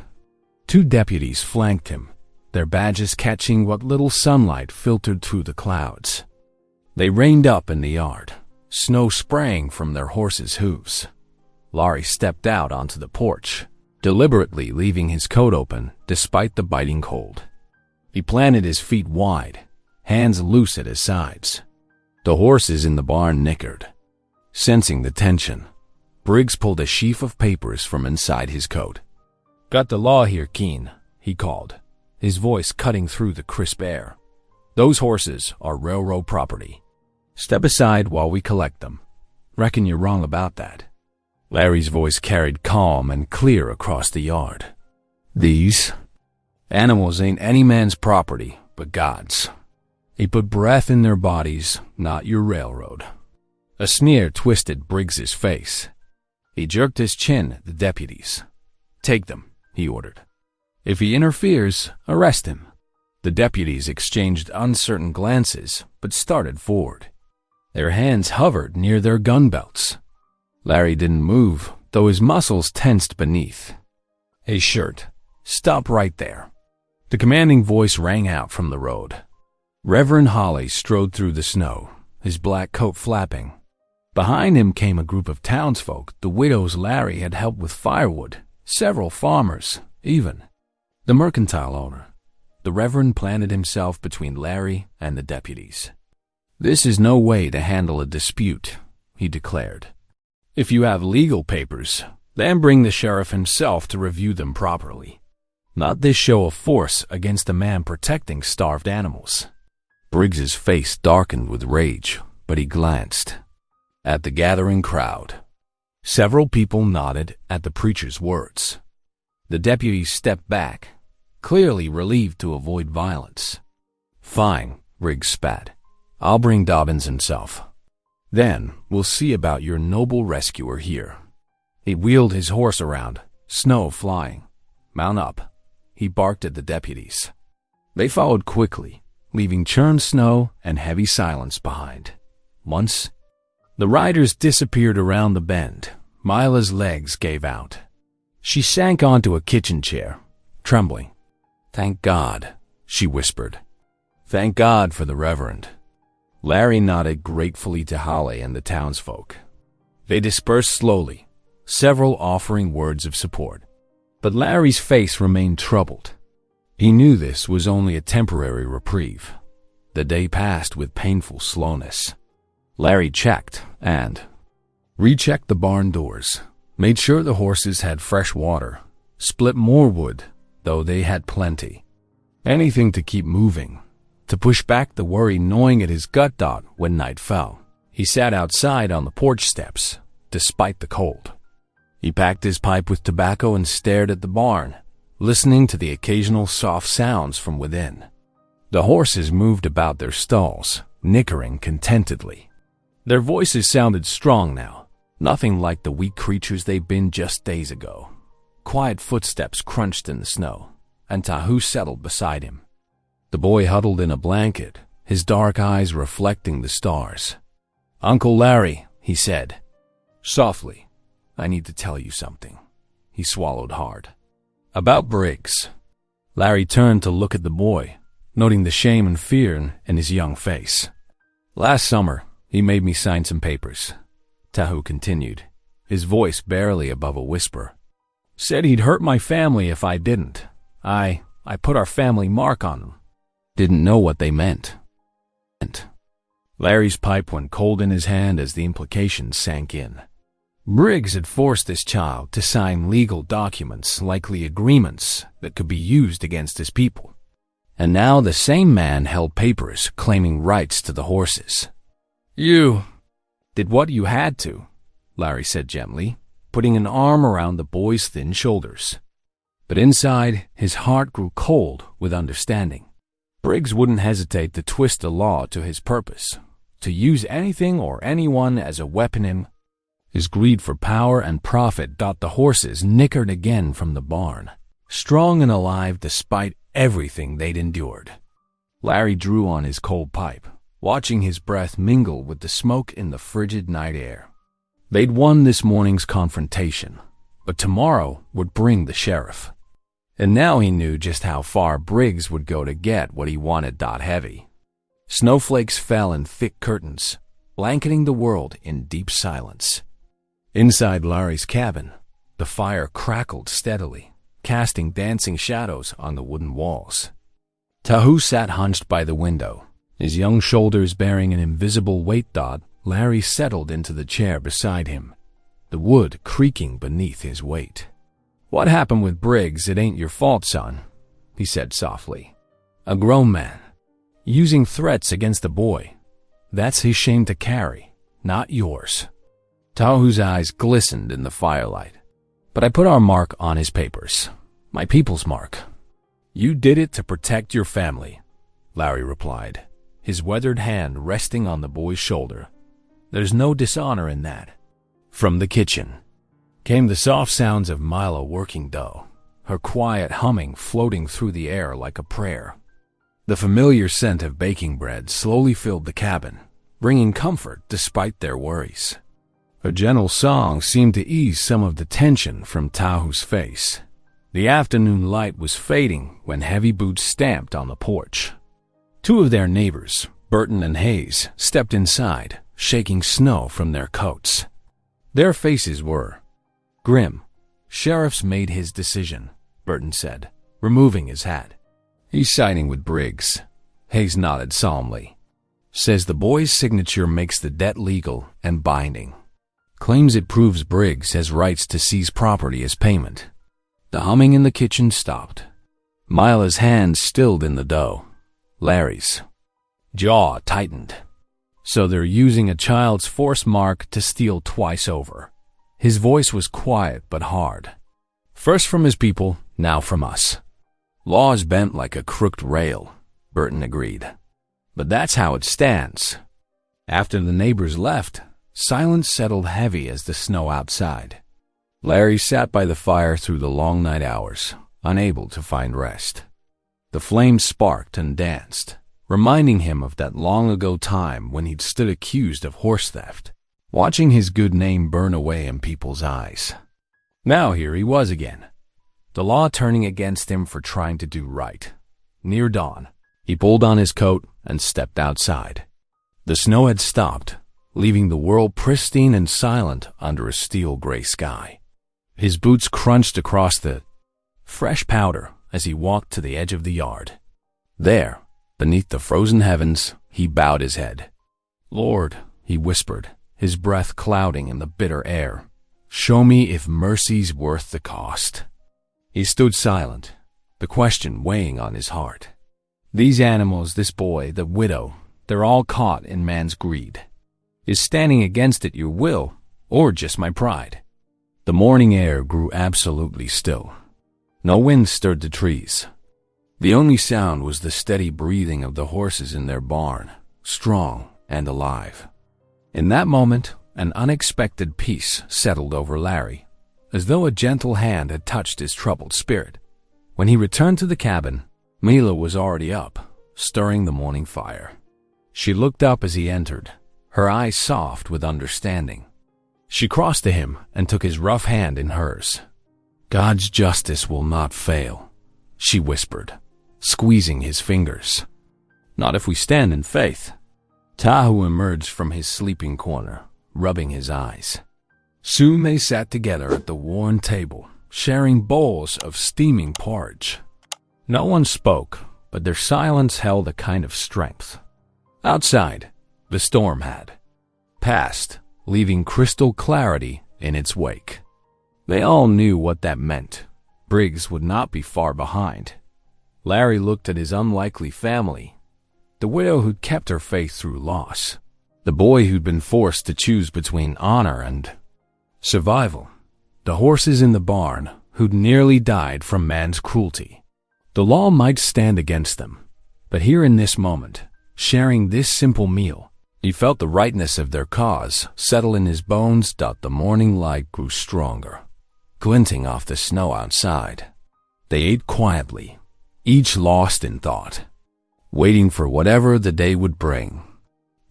2 deputies flanked him, their badges catching what little sunlight filtered through the clouds. They reined up in the yard, snow spraying from their horses' hooves. Larry stepped out onto the porch, deliberately leaving his coat open despite the biting cold. He planted his feet wide, hands loose at his sides. The horses in the barn nickered. Sensing the tension, Briggs pulled a sheaf of papers from inside his coat. Got the law here, Keen, he called, his voice cutting through the crisp air. Those horses are railroad property. Step aside while we collect them. Reckon you're wrong about that. Larry's voice carried calm and clear across the yard. These animals ain't any man's property but God's. He put breath in their bodies, not your railroad. A sneer twisted Briggs's face. He jerked his chin at the deputies. Take them, he ordered. If he interferes, arrest him. The deputies exchanged uncertain glances, but started forward. Their hands hovered near their gun belts. Larry didn't move, though his muscles tensed beneath. Hey, Shirt, stop right there. The commanding voice rang out from the road. Reverend Holly strode through the snow, his black coat flapping. Behind him came a group of townsfolk, the widows Larry had helped with firewood, several farmers, even the mercantile owner. the Reverend planted himself between Larry and the deputies. "This is no way to handle a dispute," he declared. "If you have legal papers, then bring the sheriff himself to review them properly. Not this show of force against a man protecting starved animals." Briggs's face darkened with rage, but he glanced at the gathering crowd. Several people nodded at the preacher's words. The deputies stepped back, clearly relieved to avoid violence. "Fine," Briggs spat. "I'll bring Dobbins himself. Then we'll see about your noble rescuer here." He wheeled his horse around, snow flying. "Mount up," he barked at the deputies. They followed quickly, leaving churned snow and heavy silence behind. Once the riders disappeared around the bend, Mila's legs gave out. She sank onto a kitchen chair, trembling. "Thank God," she whispered. "Thank God for the Reverend." Larry nodded gratefully to Holly and the townsfolk. They dispersed slowly, several offering words of support. But Larry's face remained troubled. He knew this was only a temporary reprieve. The day passed with painful slowness. Larry checked and rechecked the barn doors, made sure the horses had fresh water, split more wood, though they had plenty. Anything to keep moving, to push back the worry gnawing at his gut dot when night fell. He sat outside on the porch steps, despite the cold. He packed his pipe with tobacco and stared at the barn, listening to the occasional soft sounds from within. The horses moved about their stalls, nickering contentedly. Their voices sounded strong now, nothing like the weak creatures they'd been just days ago. Quiet footsteps crunched in the snow, and Tahu settled beside him. The boy huddled in a blanket, his dark eyes reflecting the stars. "Uncle Larry," he said. Softly, "I need to tell you something." He swallowed hard. "About Briggs." Larry turned to look at the boy, noting the shame and fear in his young face. "Last summer, he made me sign some papers," Tahu continued, his voice barely above a whisper. "Said he'd hurt my family if I didn't. I put our family mark on them. Didn't know what they meant." Larry's pipe went cold in his hand as the implications sank in. Briggs had forced this child to sign legal documents, likely agreements that could be used against his people. And now the same man held papers claiming rights to the horses. "You did what you had to," Larry said gently, putting an arm around the boy's thin shoulders. But inside, his heart grew cold with understanding. Briggs wouldn't hesitate to twist the law to his purpose, to use anything or anyone as a weapon in. His greed for power and profit got the horses nickered again from the barn, strong and alive despite everything they'd endured. Larry drew on his cold pipe, watching his breath mingle with the smoke in the frigid night air. They'd won this morning's confrontation, but tomorrow would bring the sheriff. And now he knew just how far Briggs would go to get what he wanted. Heavy. Snowflakes fell in thick curtains, blanketing the world in deep silence. Inside Larry's cabin, the fire crackled steadily, casting dancing shadows on the wooden walls. Tahu sat hunched by the window, his young shoulders bearing an invisible weight. Larry settled into the chair beside him, the wood creaking beneath his weight. "What happened with Briggs, it ain't your fault, son," he said softly. "A grown man, using threats against the boy. That's his shame to carry, not yours." Tahu's eyes glistened in the firelight. "But I put our mark on his papers, my people's mark." "You did it to protect your family," Larry replied, his weathered hand resting on the boy's shoulder. "There's no dishonor in that." From the kitchen came the soft sounds of Mila working dough, her quiet humming floating through the air like a prayer. The familiar scent of baking bread slowly filled the cabin, bringing comfort despite their worries. A gentle song seemed to ease some of the tension from Tahu's face. The afternoon light was fading when heavy boots stamped on the porch. Two of their neighbors, Burton and Hayes, stepped inside, shaking snow from their coats. Their faces were grim. "Sheriff's made his decision," Burton said, removing his hat. He's siding with Briggs. Hayes nodded solemnly. Says the boy's signature makes the debt legal and binding. Claims it proves Briggs has rights to seize property as payment. The humming in the kitchen stopped. Mila's hands stilled in the dough. Larry's jaw tightened. So they're using a child's force mark to steal twice over. His voice was quiet but hard. First from his people, now from us. Law's bent like a crooked rail, Burton agreed. But that's how it stands. After the neighbors left, silence settled heavy as the snow outside. Larry sat by the fire through the long night hours, unable to find rest. The flames sparked and danced, reminding him of that long-ago time when he'd stood accused of horse theft, watching his good name burn away in people's eyes. Now here he was again, the law turning against him for trying to do right. Near dawn, he pulled on his coat and stepped outside. The snow had stopped, leaving the world pristine and silent under a steel-gray sky. His boots crunched across the fresh powder as he walked to the edge of the yard. There, beneath the frozen heavens, he bowed his head. "Lord," he whispered, his breath clouding in the bitter air, "show me if mercy's worth the cost." He stood silent, the question weighing on his heart. These animals, this boy, the widow, they're all caught in man's greed. Is standing against it your will, or just my pride? The morning air grew absolutely still. No wind stirred the trees. The only sound was the steady breathing of the horses in their barn, strong and alive. In that moment, an unexpected peace settled over Larry, as though a gentle hand had touched his troubled spirit. When he returned to the cabin, Mila was already up, stirring the morning fire. She looked up as he entered, her eyes soft with understanding. She crossed to him and took his rough hand in hers. "God's justice will not fail," she whispered, squeezing his fingers. "Not if we stand in faith." Tahu emerged from his sleeping corner, rubbing his eyes. Soon they sat together at the worn table, sharing bowls of steaming porridge. No one spoke, but their silence held a kind of strength. Outside, the storm had passed, leaving crystal clarity in its wake. They all knew what that meant. Briggs would not be far behind. Larry looked at his unlikely family, the widow who'd kept her faith through loss, the boy who'd been forced to choose between honor and survival, the horses in the barn who'd nearly died from man's cruelty. The law might stand against them, but here in this moment, sharing this simple meal, he felt the rightness of their cause settle in his bones. The morning light grew stronger, glinting off the snow outside. They ate quietly, each lost in thought, waiting for whatever the day would bring.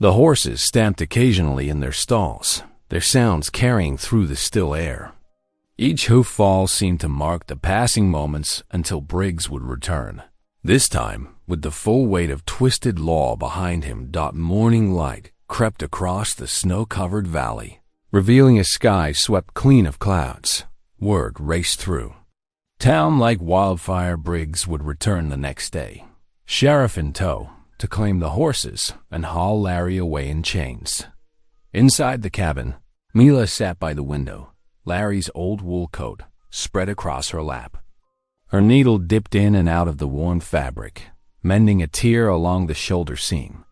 The horses stamped occasionally in their stalls, their sounds carrying through the still air. Each hoof fall seemed to mark the passing moments until Briggs would return. This time, with the full weight of twisted law behind him. Morning light crept across the snow-covered valley, revealing a sky swept clean of clouds. Word raced through town like wildfire. Briggs would return the next day, sheriff in tow, to claim the horses and haul Larry away in chains. Inside the cabin, Mila sat by the window, Larry's old wool coat spread across her lap. Her needle dipped in and out of the worn fabric, mending a tear along the shoulder seam.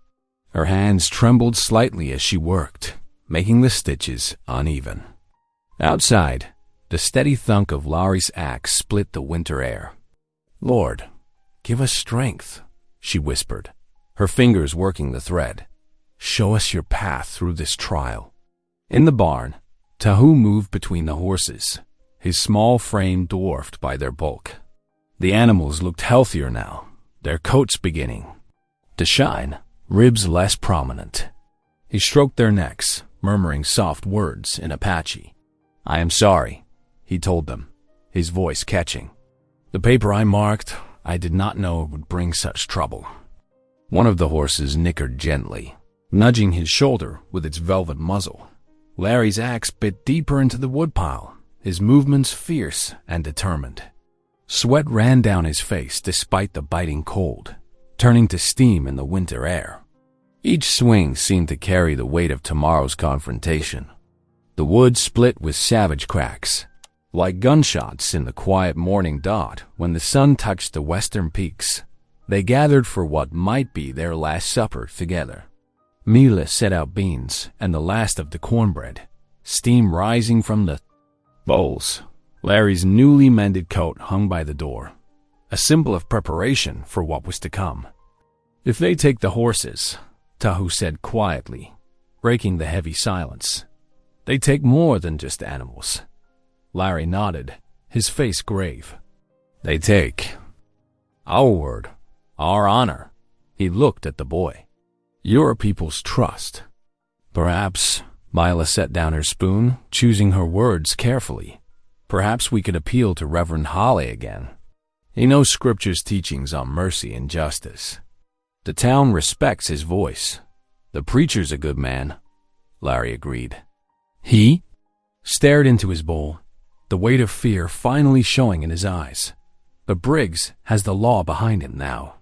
Her hands trembled slightly as she worked, making the stitches uneven. Outside, the steady thunk of Larry's axe split the winter air. "Lord, give us strength," she whispered, her fingers working the thread. "Show us your path through this trial." In the barn, Tahu moved between the horses, his small frame dwarfed by their bulk. The animals looked healthier now, their coats beginning to shine, ribs less prominent. He stroked their necks, murmuring soft words in Apache. "I am sorry," he told them, his voice catching. "The paper I marked, I did not know it would bring such trouble." One of the horses nickered gently, nudging his shoulder with its velvet muzzle. Larry's axe bit deeper into the woodpile, his movements fierce and determined. Sweat ran down his face despite the biting cold, turning to steam in the winter air. Each swing seemed to carry the weight of tomorrow's confrontation. The wood split with savage cracks, like gunshots in the quiet morning dot when the sun touched the western peaks. They gathered for what might be their last supper together. Mila set out beans and the last of the cornbread, steam rising from the bowls. Larry's newly mended coat hung by the door, a symbol of preparation for what was to come. "If they take the horses," Tahu said quietly, breaking the heavy silence, "they take more than just animals." Larry nodded, his face grave. "They take our word, our honor." He looked at the boy. "Your people's trust." "Perhaps," Mila set down her spoon, choosing her words carefully, "perhaps we could appeal to Reverend Hawley again. He knows Scripture's teachings on mercy and justice. The town respects his voice. The preacher's a good man," Larry agreed. He stared into his bowl, the weight of fear finally showing in his eyes. "But Briggs has the law behind him now.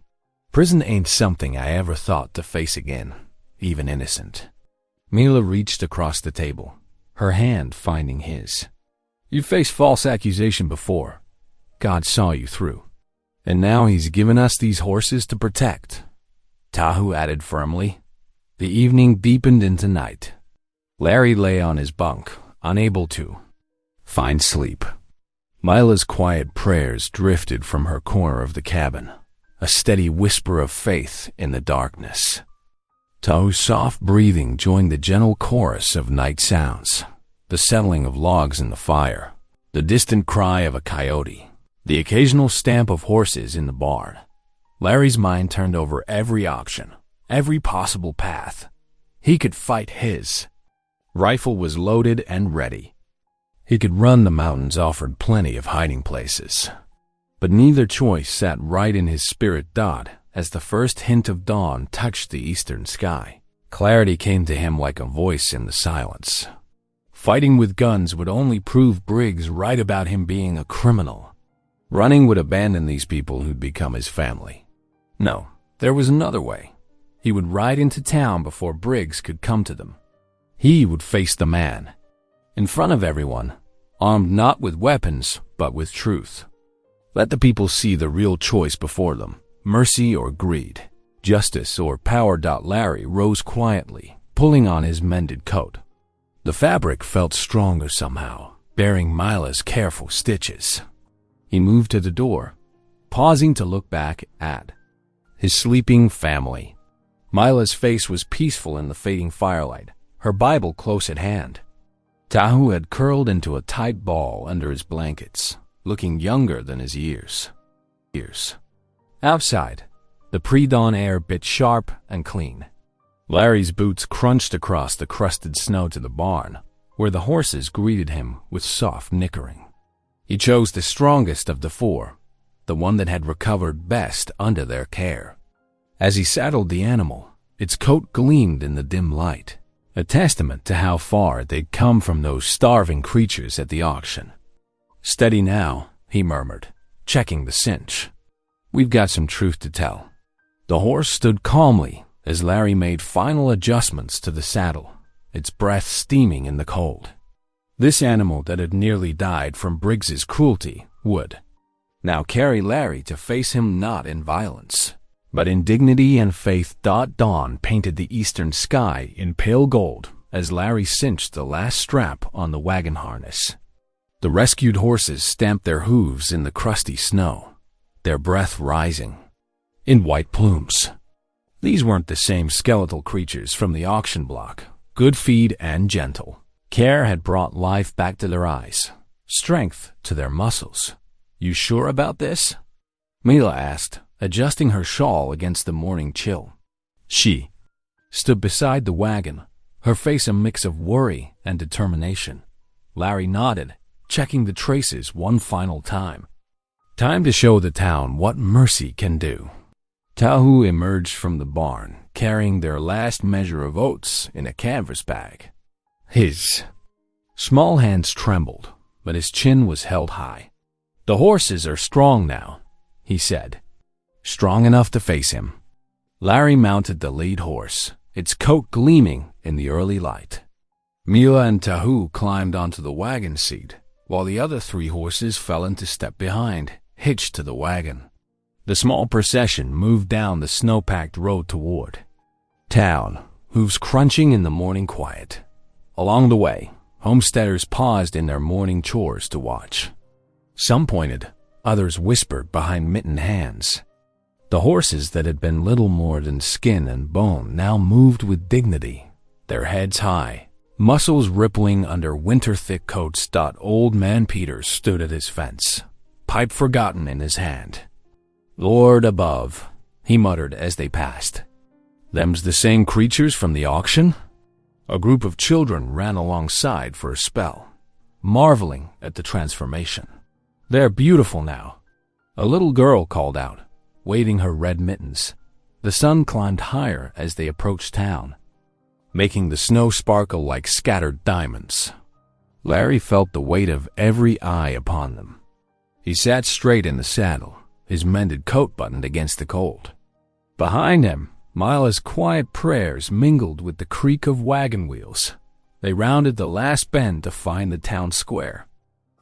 Prison ain't something I ever thought to face again, even innocent." Mila reached across the table, her hand finding his. "You faced false accusation before. God saw you through. And now he's given us these horses to protect," Tahu added firmly. The evening deepened into night. Larry lay on his bunk, unable to find sleep. Mila's quiet prayers drifted from her corner of the cabin, a steady whisper of faith in the darkness. Tahu's soft breathing joined the gentle chorus of night sounds, the settling of logs in the fire, the distant cry of a coyote, the occasional stamp of horses in the barn. Larry's mind turned over every option, every possible path. He could fight his. Rifle was loaded and ready. He could run. The mountains offered plenty of hiding places. But neither choice sat right in his spirit dot as the first hint of dawn touched the eastern sky. Clarity came to him like a voice in the silence. Fighting with guns would only prove Briggs right about him being a criminal. Running would abandon these people who'd become his family. No, there was another way. He would ride into town before Briggs could come to them. He would face the man, in front of everyone, armed not with weapons, but with truth. Let the people see the real choice before them, mercy or greed, justice or power. Larry rose quietly, pulling on his mended coat. The fabric felt stronger somehow, bearing Mila's careful stitches. He moved to the door, pausing to look back at his sleeping family. Mila's face was peaceful in the fading firelight, her Bible close at hand. Tahu had curled into a tight ball under his blankets, looking younger than his years. Outside, the pre-dawn air bit sharp and clean. Larry's boots crunched across the crusted snow to the barn, where the horses greeted him with soft nickering. He chose the strongest of the four, the one that had recovered best under their care. As he saddled the animal, its coat gleamed in the dim light, a testament to how far they'd come from those starving creatures at the auction. "Steady now," he murmured, checking the cinch. "We've got some truth to tell." The horse stood calmly as Larry made final adjustments to the saddle, its breath steaming in the cold. This animal that had nearly died from Briggs's cruelty would now carry Larry to face him not in violence, but in dignity and faith. Dawn painted the eastern sky in pale gold as Larry cinched the last strap on the wagon harness. The rescued horses stamped their hooves in the crusty snow, their breath rising in white plumes. These weren't the same skeletal creatures from the auction block, good feed and gentle. Care had brought life back to their eyes, strength to their muscles. "You sure about this?" Mila asked, adjusting her shawl against the morning chill. She stood beside the wagon, her face a mix of worry and determination. Larry nodded, checking the traces one final time. Time to show the town what mercy can do. Tahu emerged from the barn, carrying their last measure of oats in a canvas bag. His small hands trembled, but his chin was held high. "The horses are strong now," he said. "Strong enough to face him." Larry mounted the lead horse, its coat gleaming in the early light. Mila and Tahu climbed onto the wagon seat, while the other 3 horses fell into step behind, hitched to the wagon. The small procession moved down the snow-packed road toward town, hooves crunching in the morning quiet. Along the way, homesteaders paused in their morning chores to watch. Some pointed, others whispered behind mittened hands. The horses that had been little more than skin and bone now moved with dignity, their heads high, muscles rippling under winter-thick coats. Old Man Peters stood at his fence, pipe forgotten in his hand. "Lord above," he muttered as they passed. "Them's the same creatures from the auction?" A group of children ran alongside for a spell, marveling at the transformation. "They're beautiful now," a little girl called out, waving her red mittens. The sun climbed higher as they approached town, making the snow sparkle like scattered diamonds. Larry felt the weight of every eye upon them. He sat straight in the saddle, his mended coat buttoned against the cold. Behind him, Mila's quiet prayers mingled with the creak of wagon wheels. They rounded the last bend to find the town square,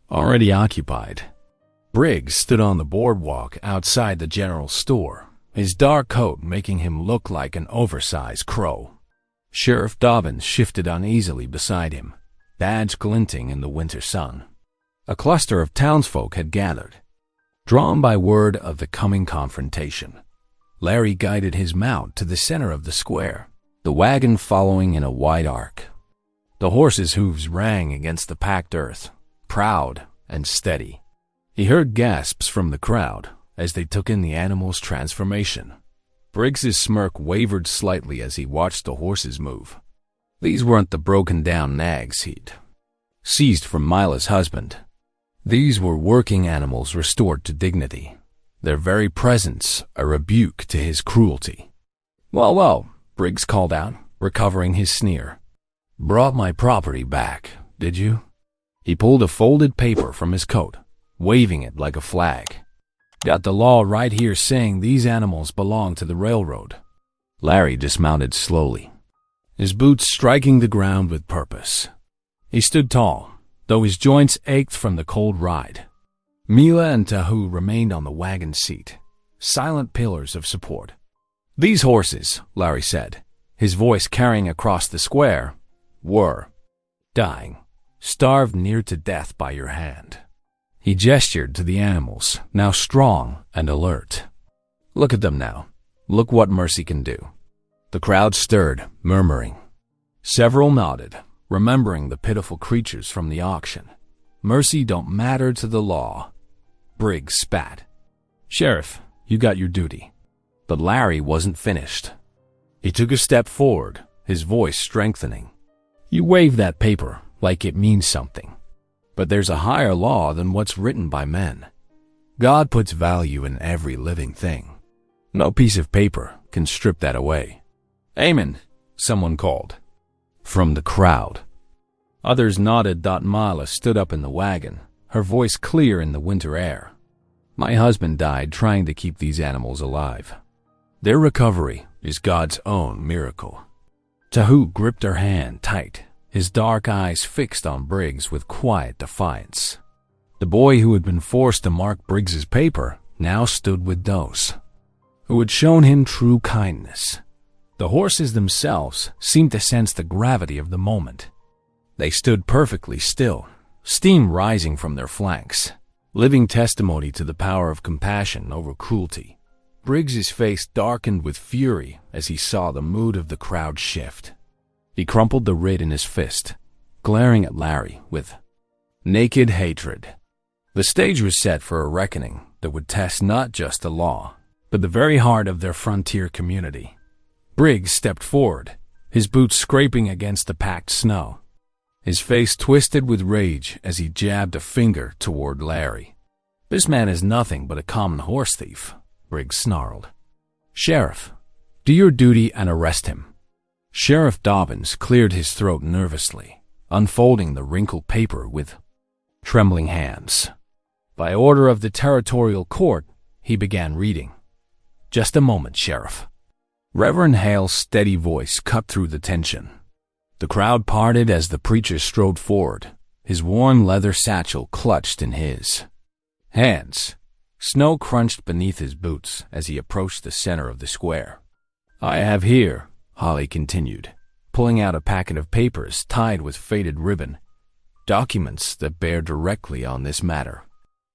already occupied. Briggs stood on the boardwalk outside the general store, his dark coat making him look like an oversized crow. Sheriff Dobbins shifted uneasily beside him, badge glinting in the winter sun. A cluster of townsfolk had gathered, drawn by word of the coming confrontation. Larry guided his mount to the center of the square, the wagon following in a wide arc. The horses' hooves rang against the packed earth, proud and steady. He heard gasps from the crowd as they took in the animal's transformation. Briggs's smirk wavered slightly as he watched the horses move. These weren't the broken-down nags he'd seized from Mila's husband. These were working animals restored to dignity, their very presence a rebuke to his cruelty. "Well, well," Briggs called out, recovering his sneer. "Brought my property back, did you?" He pulled a folded paper from his coat, waving it like a flag. "Got the law right here saying these animals belong to the railroad." Larry dismounted slowly, his boots striking the ground with purpose. He stood tall, though his joints ached from the cold ride. Mila and Tahu remained on the wagon seat, silent pillars of support. "These horses," Larry said, his voice carrying across the square, "were dying, starved near to death by your hand." He gestured to the animals, now strong and alert. "Look at them now. Look what mercy can do." The crowd stirred, murmuring. Several nodded, remembering the pitiful creatures from the auction. "Mercy don't matter to the law." Briggs spat. "Sheriff, you got your duty." But Larry wasn't finished. He took a step forward, his voice strengthening. "You wave that paper like it means something. But there's a higher law than what's written by men. God puts value in every living thing. No piece of paper can strip that away." "Amen," someone called from the crowd. Others nodded. Mila stood up in the wagon, her voice clear in the winter air. "My husband died trying to keep these animals alive. Their recovery is God's own miracle." Tahu gripped her hand tight, his dark eyes fixed on Briggs with quiet defiance. The boy who had been forced to mark Briggs's paper now stood with those who had shown him true kindness. The horses themselves seemed to sense the gravity of the moment. They stood perfectly still, steam rising from their flanks, living testimony to the power of compassion over cruelty. Briggs's face darkened with fury as he saw the mood of the crowd shift. He crumpled the writ in his fist, glaring at Larry with naked hatred. The stage was set for a reckoning that would test not just the law, but the very heart of their frontier community. Briggs stepped forward, his boots scraping against the packed snow. His face twisted with rage as he jabbed a finger toward Larry. "This man is nothing but a common horse thief," Briggs snarled. "Sheriff, do your duty and arrest him." Sheriff Dobbins cleared his throat nervously, unfolding the wrinkled paper with trembling hands. By order of the territorial court, he began reading. "Just a moment, Sheriff." Reverend Hale's steady voice cut through the tension. The crowd parted as the preacher strode forward, his worn leather satchel clutched in his hands. Snow crunched beneath his boots as he approached the center of the square. "I have here," Holly continued, pulling out a packet of papers tied with faded ribbon, "documents that bear directly on this matter."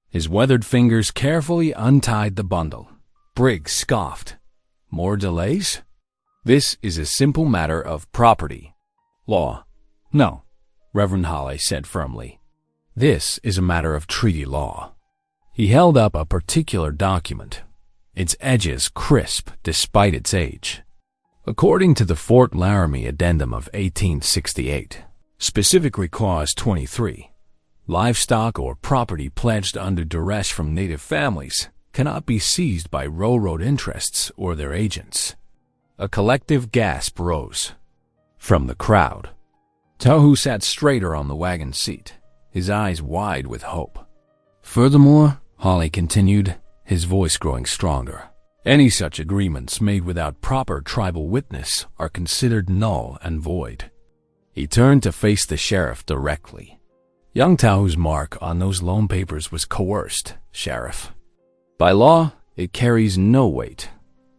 His weathered fingers carefully untied the bundle. Briggs scoffed. "More delays? This is a simple matter of property law." "No," Reverend Holly said firmly. "This is a matter of treaty law." He held up a particular document, its edges crisp despite its age. According to the Fort Laramie Addendum of 1868, specifically Clause 23, livestock or property pledged under duress from native families cannot be seized by railroad interests or their agents. A collective gasp rose from the crowd. Tohu sat straighter on the wagon seat, his eyes wide with hope. "Furthermore," Holly continued, his voice growing stronger, "any such agreements made without proper tribal witness are considered null and void." He turned to face the sheriff directly. "Young Tahu's mark on those loan papers was coerced, Sheriff. By law, it carries no weight."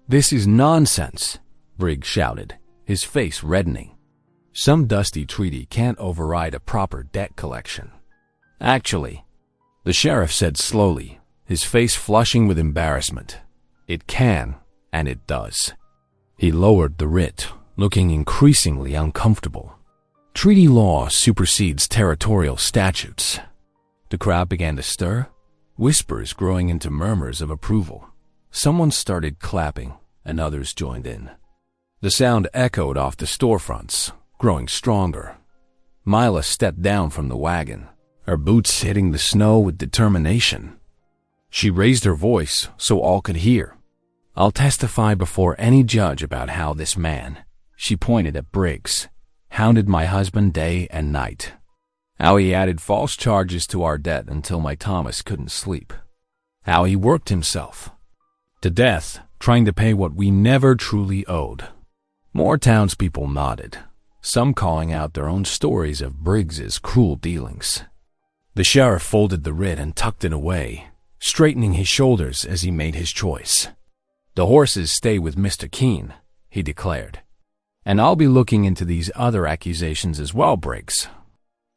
"This is nonsense," Briggs shouted, his face reddening. "Some dusty treaty can't override a proper debt collection." "Actually," the sheriff said slowly, his face flushing with embarrassment, "it can, and it does." He lowered the writ, looking increasingly uncomfortable. "Treaty law supersedes territorial statutes." The crowd began to stir, whispers growing into murmurs of approval. Someone started clapping, and others joined in. The sound echoed off the storefronts, growing stronger. Mila stepped down from the wagon, her boots hitting the snow with determination. She raised her voice so all could hear. "I'll testify before any judge about how this man," she pointed at Briggs, "hounded my husband day and night. How he added false charges to our debt until my Thomas couldn't sleep. How he worked himself to death trying to pay what we never truly owed." More townspeople nodded, some calling out their own stories of Briggs's cruel dealings. The sheriff folded the writ and tucked it away, straightening his shoulders as he made his choice. "The horses stay with Mr. Keene," he declared. "And I'll be looking into these other accusations as well, Briggs."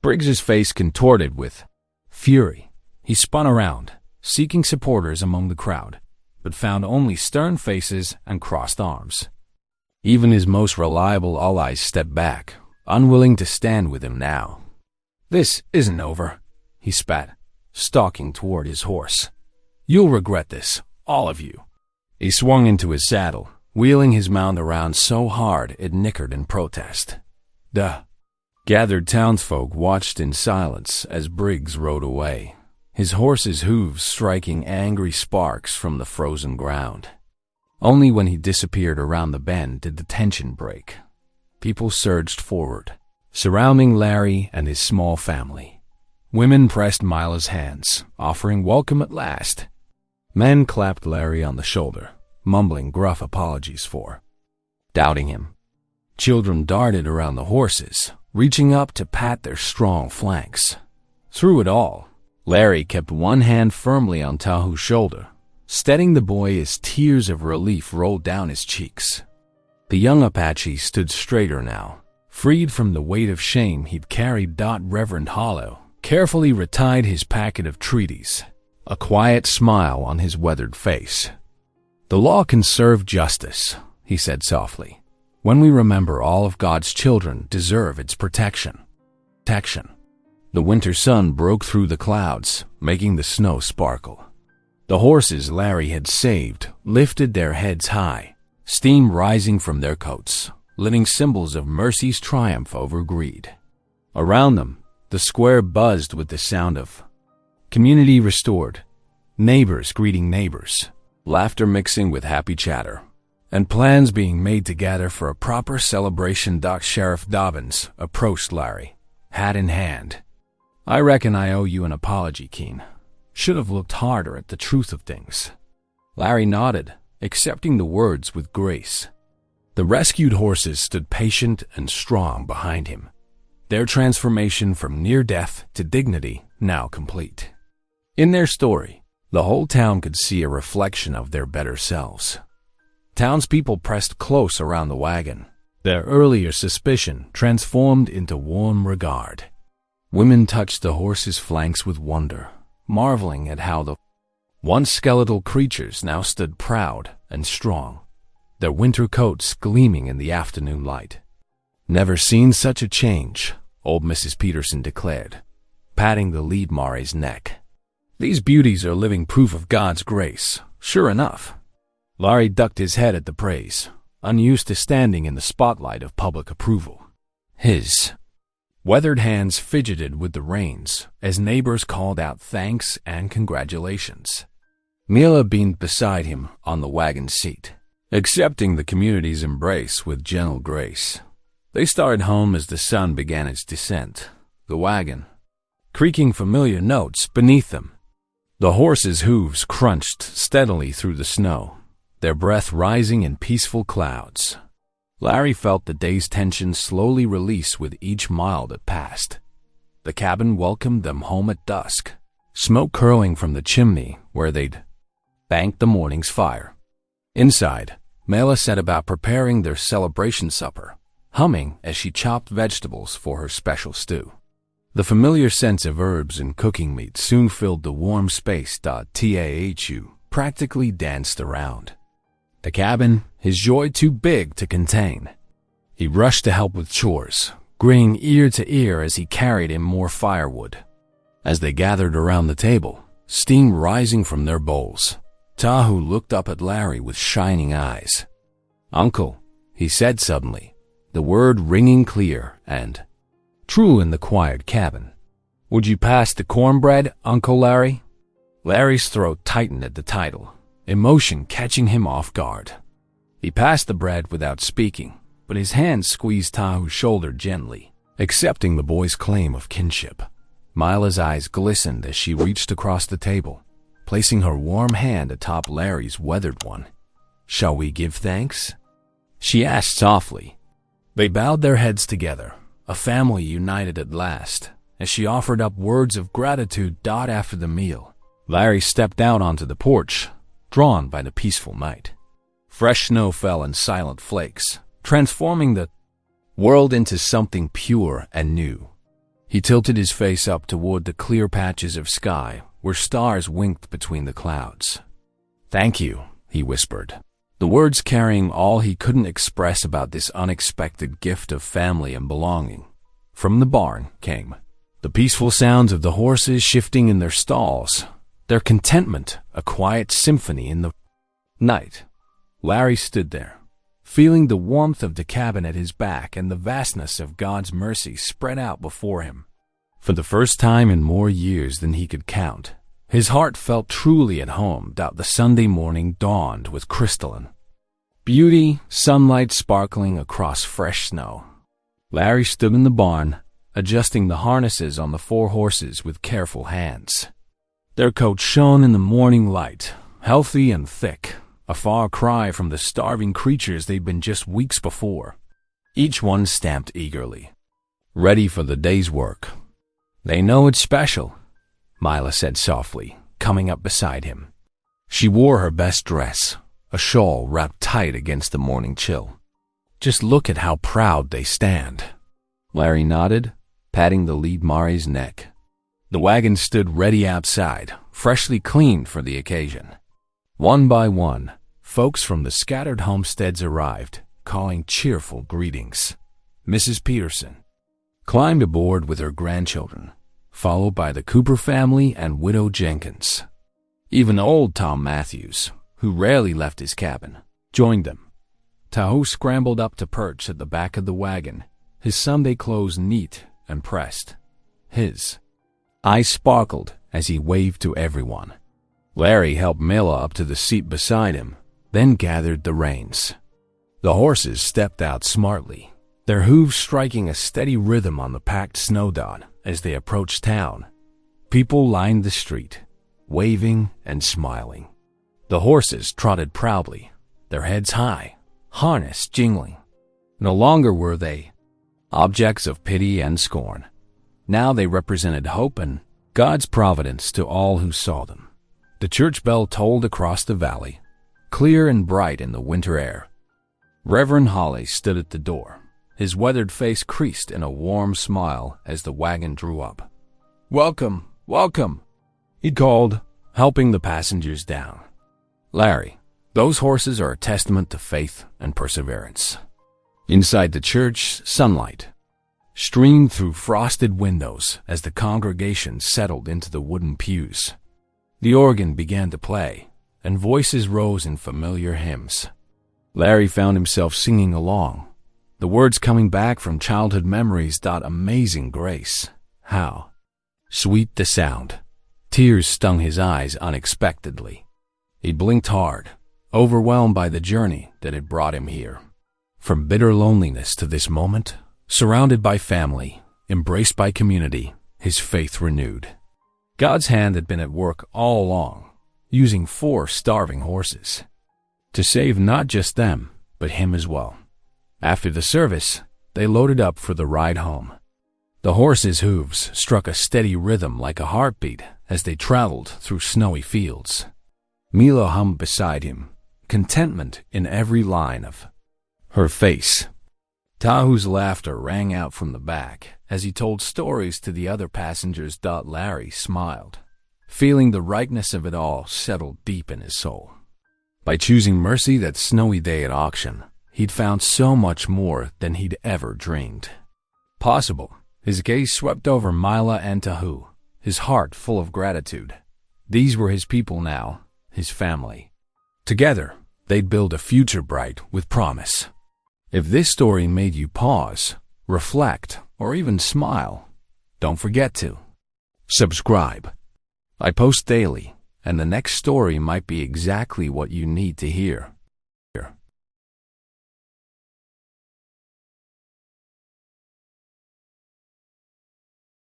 Briggs's face contorted with fury. He spun around, seeking supporters among the crowd, but found only stern faces and crossed arms. Even his most reliable allies stepped back, unwilling to stand with him now. "This isn't over," he spat, stalking toward his horse. "You'll regret this, all of you." He swung into his saddle, wheeling his mount around so hard it nickered in protest. The gathered townsfolk watched in silence as Briggs rode away, his horse's hooves striking angry sparks from the frozen ground. Only when he disappeared around the bend did the tension break. People surged forward, surrounding Larry and his small family. Women pressed Mila's hands, offering welcome at last. Men clapped Larry on the shoulder, mumbling gruff apologies for doubting him. Children darted around the horses, reaching up to pat their strong flanks. Through it all, Larry kept one hand firmly on Tahu's shoulder, steadying the boy as tears of relief rolled down his cheeks. The young Apache stood straighter now, freed from the weight of shame he'd carried. Reverend Hollow carefully retied his packet of treaties, a quiet smile on his weathered face. "The law can serve justice," he said softly, "when we remember all of God's children deserve its protection." The winter sun broke through the clouds, making the snow sparkle. The horses Larry had saved lifted their heads high, steam rising from their coats, living symbols of mercy's triumph over greed. Around them, the square buzzed with the sound of community restored, neighbors greeting neighbors, laughter mixing with happy chatter, and plans being made to gather for a proper celebration. Sheriff Dobbins approached Larry, hat in hand. "I reckon I owe you an apology, Keene. should have looked harder at the truth of things. Larry nodded, accepting the words with grace. The rescued horses stood patient and strong behind him, their transformation from near death to dignity now complete. In their story, the whole town could see a reflection of their better selves. Townspeople pressed close around the wagon, their earlier suspicion transformed into warm regard. Women touched the horses' flanks with wonder, marveling at how the once skeletal creatures now stood proud and strong, their winter coats gleaming in the afternoon light. "Never seen such a change," old Mrs. Peterson declared, patting the lead mare's neck. "These beauties are living proof of God's grace, sure enough." Larry ducked his head at the praise, unused to standing in the spotlight of public approval. His weathered hands fidgeted with the reins as neighbors called out thanks and congratulations. Mila beamed beside him on the wagon seat, accepting the community's embrace with gentle grace. They started home as the sun began its descent, the wagon creaking familiar notes beneath them. The horses' hooves crunched steadily through the snow, their breath rising in peaceful clouds. Larry felt the day's tension slowly release with each mile that passed. The cabin welcomed them home at dusk, smoke curling from the chimney where they'd banked the morning's fire. Inside, Mela set about preparing their celebration supper, humming as she chopped vegetables for her special stew. The familiar scents of herbs and cooking meat soon filled the warm space. Tahu practically danced around the cabin, his joy too big to contain. He rushed to help with chores, grinning ear to ear as he carried in more firewood. As they gathered around the table, steam rising from their bowls, Tahu looked up at Larry with shining eyes. "Uncle," he said suddenly, the word ringing clear and true in the quiet cabin. "Would you pass the cornbread, Uncle Larry?" Larry's throat tightened at the title, emotion catching him off guard. He passed the bread without speaking, but his hand squeezed Tahu's shoulder gently, accepting the boy's claim of kinship. Mila's eyes glistened as she reached across the table, placing her warm hand atop Larry's weathered one. "Shall we give thanks?" she asked softly. They bowed their heads together, a family united at last, as she offered up words of gratitude. After the meal, Larry stepped out onto the porch, drawn by the peaceful night. Fresh snow fell in silent flakes, transforming the world into something pure and new. He tilted his face up toward the clear patches of sky where stars winked between the clouds. "Thank you," he whispered, the words carrying all he couldn't express about this unexpected gift of family and belonging. From the barn came the peaceful sounds of the horses shifting in their stalls, their contentment a quiet symphony in the night. Larry stood there, feeling the warmth of the cabin at his back and the vastness of God's mercy spread out before him. For the first time in more years than he could count, his heart felt truly at home. The Sunday morning dawned with crystalline beauty, sunlight sparkling across fresh snow. Larry stood in the barn, adjusting the harnesses on the 4 horses with careful hands. Their coats shone in the morning light, healthy and thick, a far cry from the starving creatures they'd been just weeks before. Each one stamped eagerly, ready for the day's work. "They know it's special," Mila said softly, coming up beside him. She wore her best dress, a shawl wrapped tight against the morning chill. "Just look at how proud they stand." Larry nodded, patting the lead mare's neck. The wagon stood ready outside, freshly cleaned for the occasion. One by one, folks from the scattered homesteads arrived, calling cheerful greetings. Mrs. Peterson climbed aboard with her grandchildren, followed by the Cooper family and Widow Jenkins. Even old Tom Matthews, who rarely left his cabin, joined them. Tahu scrambled up to perch at the back of the wagon, his Sunday clothes neat and pressed. His eyes sparkled as he waved to everyone. Larry helped Mila up to the seat beside him, then gathered the reins. The horses stepped out smartly, their hooves striking a steady rhythm on the packed snow as they approached town. People lined the street, waving and smiling. The horses trotted proudly, their heads high, harness jingling. No longer were they objects of pity and scorn. Now they represented hope and God's providence to all who saw them. The church bell tolled across the valley, clear and bright in the winter air. Reverend Holly stood at the door, his weathered face creased in a warm smile as the wagon drew up. "Welcome, welcome," he called, helping the passengers down. "Larry, those horses are a testament to faith and perseverance." Inside the church, sunlight streamed through frosted windows as the congregation settled into the wooden pews. The organ began to play, and voices rose in familiar hymns. Larry found himself singing along, the words coming back from childhood memories. Amazing grace, how sweet the sound. Tears stung his eyes unexpectedly. He blinked hard, overwhelmed by the journey that had brought him here. From bitter loneliness to this moment, surrounded by family, embraced by community, his faith renewed. God's hand had been at work all along, using 4 starving horses to save not just them, but him as well. After the service, they loaded up for the ride home. The horses' hooves struck a steady rhythm like a heartbeat as they traveled through snowy fields. Mila hummed beside him, contentment in every line of her face. Tahu's laughter rang out from the back as he told stories to the other passengers. Larry smiled, feeling the rightness of it all settle deep in his soul. By choosing mercy that snowy day at auction, he'd found so much more than he'd ever dreamed possible. His gaze swept over Mila and Tahu, his heart full of gratitude. These were his people now, his family. Together, they'd build a future bright with promise. If this story made you pause, reflect, or even smile, don't forget to subscribe. I post daily, and the next story might be exactly what you need to hear.